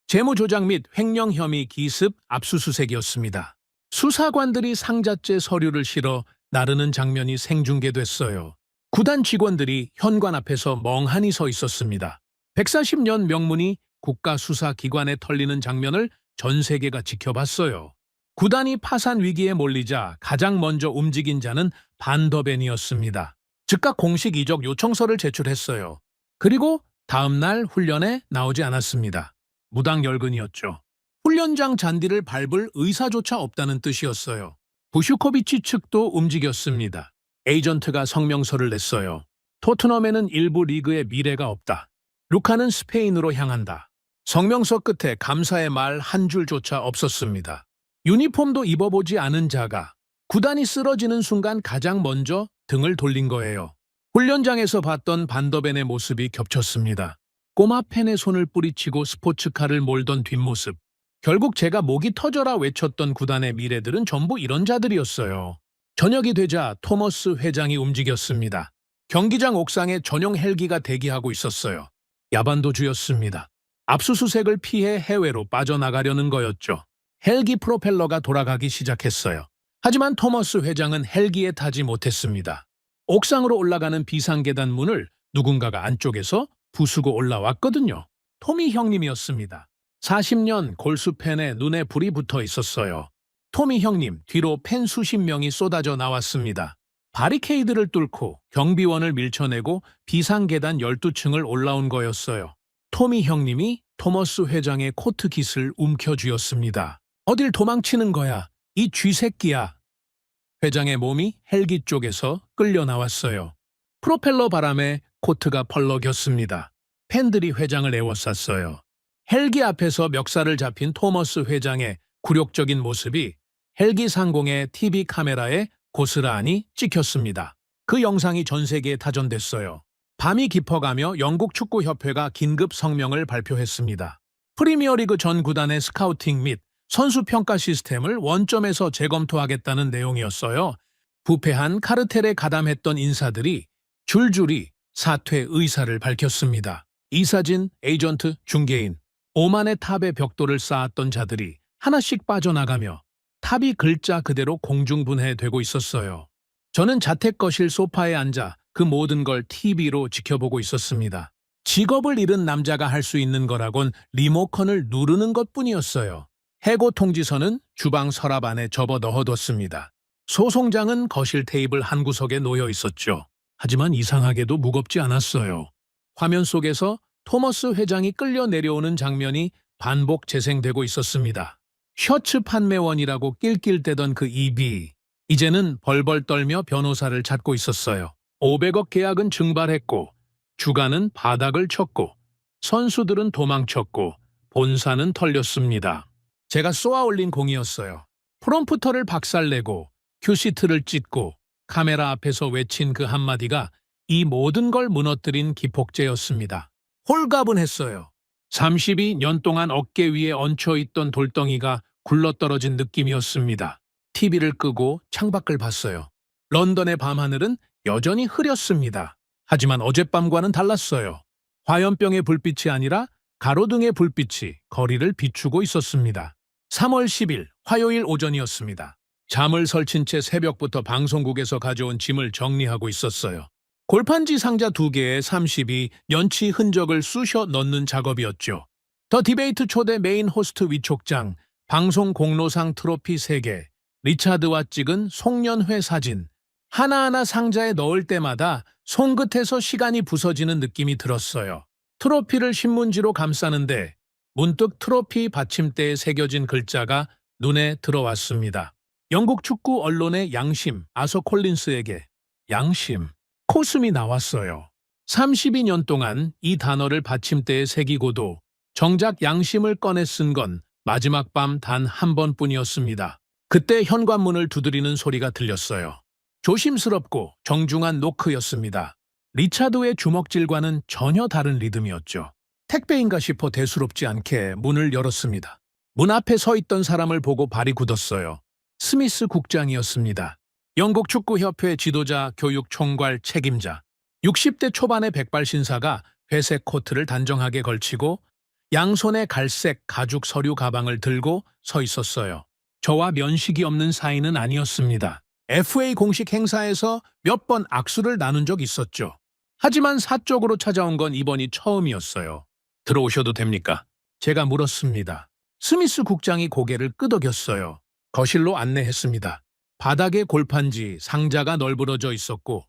재무조작 및 횡령 혐의 기습 압수수색이었습니다. 수사관들이 상자째 서류를 실어 나르는 장면이 생중계됐어요. 구단 직원들이 현관 앞에서 멍하니 서 있었습니다. 140년 명문이 국가수사기관에 털리는 장면을 전 세계가 지켜봤어요. 구단이 파산 위기에 몰리자 가장 먼저 움직인 자는 반더벤이었습니다. 즉각 공식 이적 요청서를 제출했어요. 그리고 다음 날 훈련에 나오지 않았습니다. 무당열근이었죠. 훈련장 잔디를 밟을 의사조차 없다는 뜻이었어요. 부슈코비치 측도 움직였습니다. 에이전트가 성명서를 냈어요. 토트넘에는 일부 리그의 미래가 없다. 루카는 스페인으로 향한다. 성명서 끝에 감사의 말 한 줄조차 없었습니다. 유니폼도 입어보지 않은 자가 구단이 쓰러지는 순간 가장 먼저 등을 돌린 거예요. 훈련장에서 봤던 반더벤의 모습이 겹쳤습니다. 꼬마 팬의 손을 뿌리치고 스포츠카를 몰던 뒷모습. 결국 제가 목이 터져라 외쳤던 구단의 미래들은 전부 이런 자들이었어요. 저녁이 되자 토머스 회장이 움직였습니다. 경기장 옥상에 전용 헬기가 대기하고 있었어요. 야반도주였습니다. 압수수색을 피해 해외로 빠져나가려는 거였죠. 헬기 프로펠러가 돌아가기 시작했어요. 하지만 토머스 회장은 헬기에 타지 못했습니다. 옥상으로 올라가는 비상계단 문을 누군가가 안쪽에서 부수고 올라왔거든요. 토미 형님이었습니다. 40년 골수팬의 눈에 불이 붙어 있었어요. 토미 형님 뒤로 팬 수십 명이 쏟아져 나왔습니다. 바리케이드를 뚫고 경비원을 밀쳐내고 비상계단 12층을 올라온 거였어요. 토미 형님이 토머스 회장의 코트 깃을 움켜쥐었습니다. 어딜 도망치는 거야? 이 쥐새끼야. 회장의 몸이 헬기 쪽에서 끌려 나왔어요. 프로펠러 바람에 코트가 펄럭였습니다. 팬들이 회장을 에워쌌어요. 헬기 앞에서 멱살을 잡힌 토머스 회장의 굴욕적인 모습이 헬기 상공의 TV 카메라에 고스란히 찍혔습니다. 그 영상이 전 세계에 타전됐어요. 밤이 깊어가며 영국 축구협회가 긴급 성명을 발표했습니다. 프리미어리그 전 구단의 스카우팅 및 선수 평가 시스템을 원점에서 재검토하겠다는 내용이었어요. 부패한 카르텔에 가담했던 인사들이 줄줄이 사퇴 의사를 밝혔습니다. 이사진, 에이전트, 중개인, 오만의 탑에 벽돌을 쌓았던 자들이 하나씩 빠져나가며 탑이 글자 그대로 공중분해되고 있었어요. 저는 자택거실 소파에 앉아 그 모든 걸 TV로 지켜보고 있었습니다. 직업을 잃은 남자가 할 수 있는 거라곤 리모컨을 누르는 것뿐이었어요. 해고 통지서는 주방 서랍 안에 접어 넣어뒀습니다. 소송장은 거실 테이블 한 구석에 놓여 있었죠. 하지만 이상하게도 무겁지 않았어요. 화면 속에서 토머스 회장이 끌려 내려오는 장면이 반복 재생되고 있었습니다. 셔츠 판매원이라고 낄낄대던 그 입이 이제는 벌벌 떨며 변호사를 찾고 있었어요. 500억 계약은 증발했고 주가는 바닥을 쳤고 선수들은 도망쳤고 본사는 털렸습니다. 제가 쏘아올린 공이었어요. 프롬프터를 박살내고 큐시트를 찢고 카메라 앞에서 외친 그 한마디가 이 모든 걸 무너뜨린 기폭제였습니다. 홀가분했어요. 32년 동안 어깨 위에 얹혀있던 돌덩이가 굴러떨어진 느낌이었습니다. TV를 끄고 창밖을 봤어요. 런던의 밤하늘은 여전히 흐렸습니다. 하지만 어젯밤과는 달랐어요. 화염병의 불빛이 아니라 가로등의 불빛이 거리를 비추고 있었습니다. 3월 10일 화요일 오전이었습니다. 잠을 설친 채 새벽부터 방송국에서 가져온 짐을 정리하고 있었어요. 골판지 상자 2개에 32 연치 흔적을 쑤셔 넣는 작업이었죠. 더 디베이트 초대 메인 호스트 위촉장, 방송 공로상 트로피 3개, 리차드와 찍은 송년회 사진, 하나하나 상자에 넣을 때마다 손끝에서 시간이 부서지는 느낌이 들었어요. 트로피를 신문지로 감싸는데 문득 트로피 받침대에 새겨진 글자가 눈에 들어왔습니다. 영국 축구 언론의 양심, 아서 콜린스에게 양심, 코스미 나왔어요. 32년 동안 이 단어를 받침대에 새기고도 정작 양심을 꺼내 쓴 건 마지막 밤 단 한 번뿐이었습니다. 그때 현관문을 두드리는 소리가 들렸어요. 조심스럽고 정중한 노크였습니다. 리차드의 주먹질과는 전혀 다른 리듬이었죠. 택배인가 싶어 대수롭지 않게 문을 열었습니다. 문 앞에 서 있던 사람을 보고 발이 굳었어요. 스미스 국장이었습니다. 영국 축구협회 지도자, 교육 총괄 책임자. 60대 초반의 백발 신사가 회색 코트를 단정하게 걸치고 양손에 갈색 가죽 서류 가방을 들고 서 있었어요. 저와 면식이 없는 사이는 아니었습니다. FA 공식 행사에서 몇 번 악수를 나눈 적 있었죠. 하지만 사적으로 찾아온 건 이번이 처음이었어요. 들어오셔도 됩니까? 제가 물었습니다. 스미스 국장이 고개를 끄덕였어요. 거실로 안내했습니다. 바닥에 골판지, 상자가 널브러져 있었고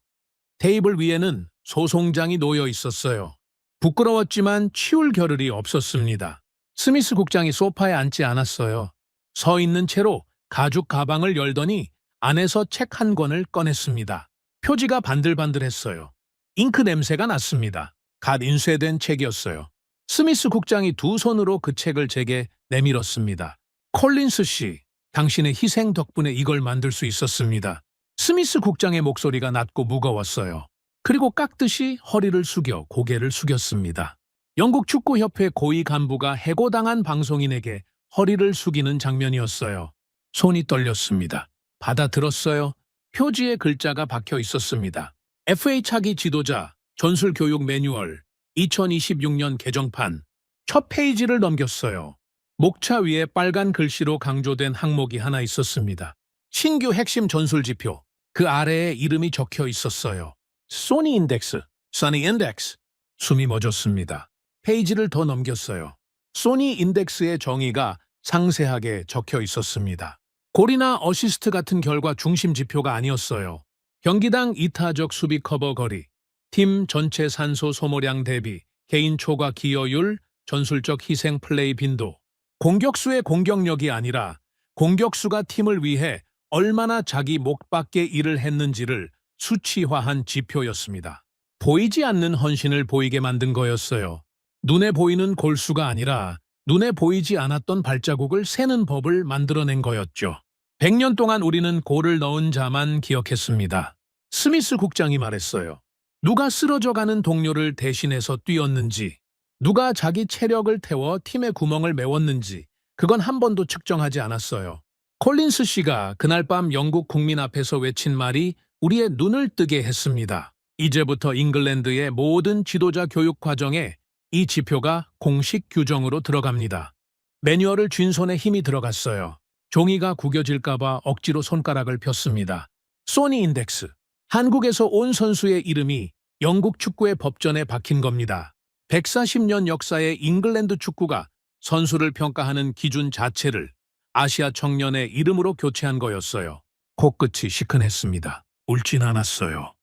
테이블 위에는 소송장이 놓여 있었어요. 부끄러웠지만 치울 겨를이 없었습니다. 스미스 국장이 소파에 앉지 않았어요. 서 있는 채로 가죽 가방을 열더니 안에서 책 한 권을 꺼냈습니다. 표지가 반들반들했어요. 잉크 냄새가 났습니다. 갓 인쇄된 책이었어요. 스미스 국장이 두 손으로 그 책을 제게 내밀었습니다. 콜린스 씨, 당신의 희생 덕분에 이걸 만들 수 있었습니다. 스미스 국장의 목소리가 낮고 무거웠어요. 그리고 깍듯이 허리를 숙여 고개를 숙였습니다. 영국 축구협회 고위 간부가 해고당한 방송인에게 허리를 숙이는 장면이었어요. 손이 떨렸습니다. 받아들었어요. 표지에 글자가 박혀 있었습니다. FA 차기 지도자, 전술교육 매뉴얼, 2026년 개정판. 첫 페이지를 넘겼어요. 목차 위에 빨간 글씨로 강조된 항목이 하나 있었습니다. 신규 핵심 전술지표. 그 아래에 이름이 적혀 있었어요. 소니 인덱스, 써니 인덱스. 숨이 멎었습니다. 페이지를 더 넘겼어요. 소니 인덱스의 정의가 상세하게 적혀 있었습니다. 골이나 어시스트 같은 결과 중심 지표가 아니었어요. 경기당 이타적 수비 커버 거리, 팀 전체 산소 소모량 대비, 개인 초과 기여율, 전술적 희생 플레이 빈도. 공격수의 공격력이 아니라 공격수가 팀을 위해 얼마나 자기 목 밖의 일을 했는지를 수치화한 지표였습니다. 보이지 않는 헌신을 보이게 만든 거였어요. 눈에 보이는 골수가 아니라 눈에 보이지 않았던 발자국을 세는 법을 만들어낸 거였죠. 100년 동안 우리는 골을 넣은 자만 기억했습니다. 스미스 국장이 말했어요. 누가 쓰러져가는 동료를 대신해서 뛰었는지, 누가 자기 체력을 태워 팀의 구멍을 메웠는지 그건 한 번도 측정하지 않았어요. 콜린스 씨가 그날 밤 영국 국민 앞에서 외친 말이 우리의 눈을 뜨게 했습니다. 이제부터 잉글랜드의 모든 지도자 교육 과정에 이 지표가 공식 규정으로 들어갑니다. 매뉴얼을 쥔 손에 힘이 들어갔어요. 종이가 구겨질까봐 억지로 손가락을 폈습니다. 소니 인덱스. 한국에서 온 선수의 이름이 영국 축구의 법전에 박힌 겁니다. 140년 역사의 잉글랜드 축구가 선수를 평가하는 기준 자체를 아시아 청년의 이름으로 교체한 거였어요. 코끝이 시큰했습니다. 울진 않았어요.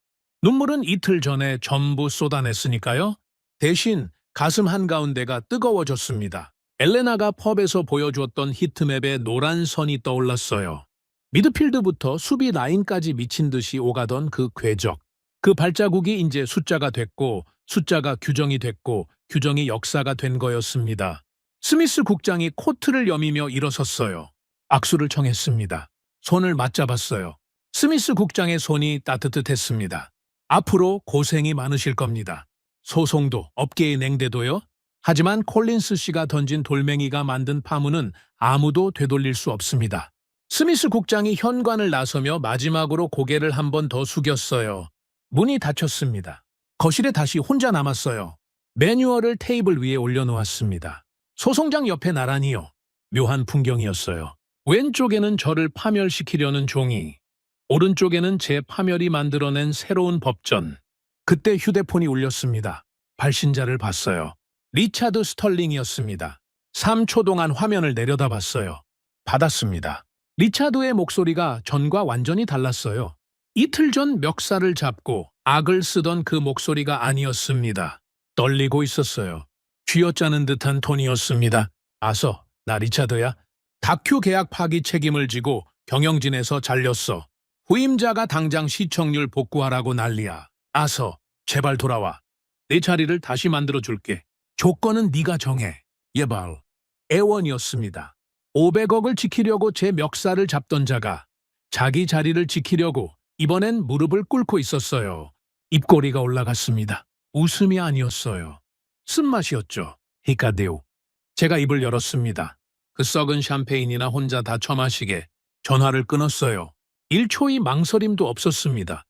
눈물은 이틀 전에 전부 쏟아냈으니까요. 대신 가슴 한가운데가 뜨거워졌습니다. 엘레나가 펍에서 보여주었던 히트맵의 노란 선이 떠올랐어요. 미드필드부터 수비 라인까지 미친 듯이 오가던 그 궤적. 그 발자국이 이제 숫자가 됐고 숫자가 규정이 됐고 규정이 역사가 된 거였습니다. 스미스 국장이 코트를 여미며 일어섰어요. 악수를 청했습니다. 손을 맞잡았어요. 스미스 국장의 손이 따뜻했습니다. 앞으로 고생이 많으실 겁니다. 소송도 업계의 냉대도요. 하지만 콜린스 씨가 던진 돌멩이가 만든 파문은 아무도 되돌릴 수 없습니다. 스미스 국장이 현관을 나서며 마지막으로 고개를 한 번 더 숙였어요. 문이 닫혔습니다. 거실에 다시 혼자 남았어요. 매뉴얼을 테이블 위에 올려놓았습니다. 소송장 옆에 나란히요. 묘한 풍경이었어요. 왼쪽에는 저를 파멸시키려는 종이, 오른쪽에는 제 파멸이 만들어낸 새로운 법전. 그때 휴대폰이 울렸습니다. 발신자를 봤어요. 리차드 스털링이었습니다. 3초 동안 화면을 내려다봤어요. 받았습니다. 리차드의 목소리가 전과 완전히 달랐어요. 이틀 전 멱살을 잡고 악을 쓰던 그 목소리가 아니었습니다. 떨리고 있었어요. 쥐어짜는 듯한 톤이었습니다. 아서, 나 리차드야. 다큐 계약 파기 책임을 지고 경영진에서 잘렸어. 후임자가 당장 시청률 복구하라고 난리야. 아서, 제발 돌아와. 내 자리를 다시 만들어줄게. 조건은 네가 정해. 예발. 애원이었습니다. 500억을 지키려고 제 멱살을 잡던 자가 자기 자리를 지키려고 이번엔 무릎을 꿇고 있었어요. 입꼬리가 올라갔습니다. 웃음이 아니었어요. 쓴맛이었죠. 히카데오. 제가 입을 열었습니다. 그 썩은 샴페인이나 혼자 다 처마시게 전화를 끊었어요. 1초의 망설임도 없었습니다.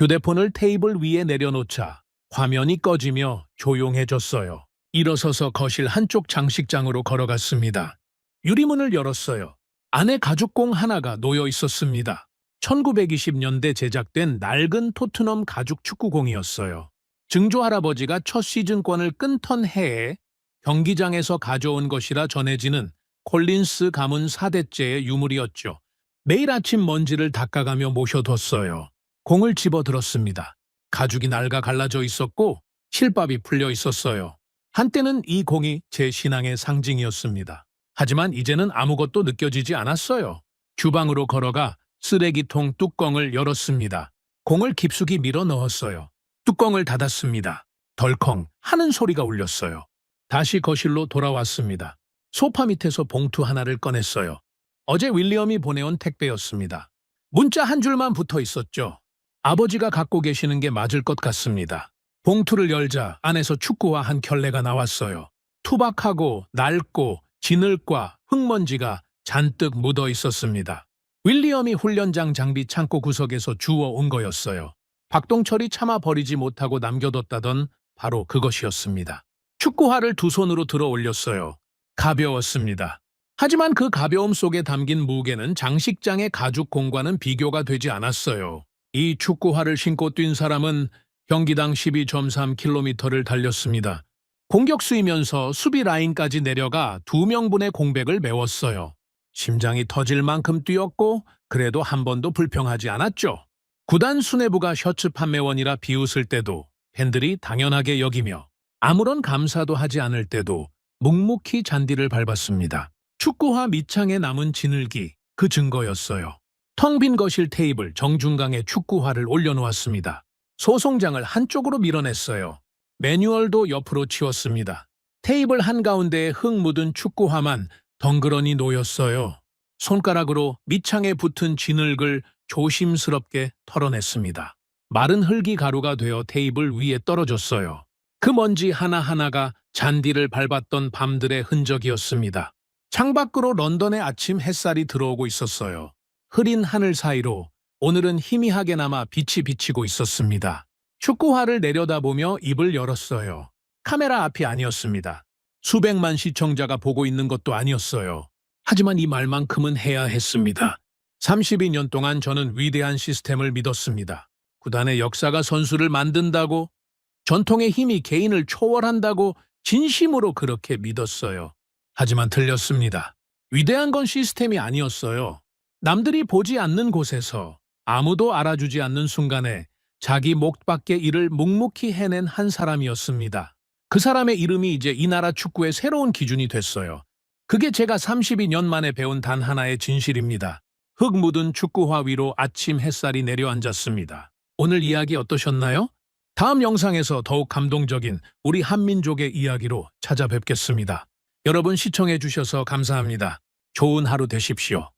휴대폰을 테이블 위에 내려놓자 화면이 꺼지며 조용해졌어요. 일어서서 거실 한쪽 장식장으로 걸어갔습니다. 유리문을 열었어요. 안에 가죽공 하나가 놓여 있었습니다. 1920년대 제작된 낡은 토트넘 가죽 축구공이었어요. 증조 할아버지가 첫 시즌권을 끊던 해에 경기장에서 가져온 것이라 전해지는 콜린스 가문 4대째의 유물이었죠. 매일 아침 먼지를 닦아가며 모셔뒀어요. 공을 집어들었습니다. 가죽이 낡아 갈라져 있었고 실밥이 풀려 있었어요. 한때는 이 공이 제 신앙의 상징이었습니다. 하지만 이제는 아무것도 느껴지지 않았어요. 주방으로 걸어가 쓰레기통 뚜껑을 열었습니다. 공을 깊숙이 밀어 넣었어요. 뚜껑을 닫았습니다. 덜컹 하는 소리가 울렸어요. 다시 거실로 돌아왔습니다. 소파 밑에서 봉투 하나를 꺼냈어요. 어제 윌리엄이 보내온 택배였습니다. 문자 한 줄만 붙어 있었죠. 아버지가 갖고 계시는 게 맞을 것 같습니다. 봉투를 열자 안에서 축구화 한 켤레가 나왔어요. 투박하고 낡고 진흙과 흙먼지가 잔뜩 묻어 있었습니다. 윌리엄이 훈련장 장비 창고 구석에서 주워온 거였어요. 박동철이 참아 버리지 못하고 남겨뒀다던 바로 그것이었습니다. 축구화를 두 손으로 들어 올렸어요. 가벼웠습니다. 하지만 그 가벼움 속에 담긴 무게는 장식장의 가죽 공과는 비교가 되지 않았어요. 이 축구화를 신고 뛴 사람은 경기당 12.3km를 달렸습니다. 공격수이면서 수비 라인까지 내려가 2명분의 공백을 메웠어요. 심장이 터질 만큼 뛰었고 그래도 한 번도 불평하지 않았죠. 구단 수뇌부가 셔츠 판매원이라 비웃을 때도 팬들이 당연하게 여기며 아무런 감사도 하지 않을 때도 묵묵히 잔디를 밟았습니다. 축구화 밑창에 남은 진흙이 그 증거였어요. 텅 빈 거실 테이블 정중강에 축구화를 올려놓았습니다. 소송장을 한쪽으로 밀어냈어요. 매뉴얼도 옆으로 치웠습니다. 테이블 한가운데에 흙 묻은 축구화만 덩그러니 놓였어요. 손가락으로 밑창에 붙은 진흙을 조심스럽게 털어냈습니다. 마른 흙이 가루가 되어 테이블 위에 떨어졌어요. 그 먼지 하나하나가 잔디를 밟았던 밤들의 흔적이었습니다. 창밖으로 런던의 아침 햇살이 들어오고 있었어요. 흐린 하늘 사이로 오늘은 희미하게나마 빛이 비치고 있었습니다. 축구화를 내려다보며 입을 열었어요. 카메라 앞이 아니었습니다. 수백만 시청자가 보고 있는 것도 아니었어요. 하지만 이 말만큼은 해야 했습니다. 32년 동안 저는 위대한 시스템을 믿었습니다. 구단의 역사가 선수를 만든다고, 전통의 힘이 개인을 초월한다고 진심으로 그렇게 믿었어요. 하지만 틀렸습니다. 위대한 건 시스템이 아니었어요. 남들이 보지 않는 곳에서 아무도 알아주지 않는 순간에 자기 목 밖의 일을 묵묵히 해낸 한 사람이었습니다. 그 사람의 이름이 이제 이 나라 축구의 새로운 기준이 됐어요. 그게 제가 32년 만에 배운 단 하나의 진실입니다. 흙 묻은 축구화 위로 아침 햇살이 내려앉았습니다. 오늘 이야기 어떠셨나요? 다음 영상에서 더욱 감동적인 우리 한민족의 이야기로 찾아뵙겠습니다. 여러분 시청해 주셔서 감사합니다. 좋은 하루 되십시오.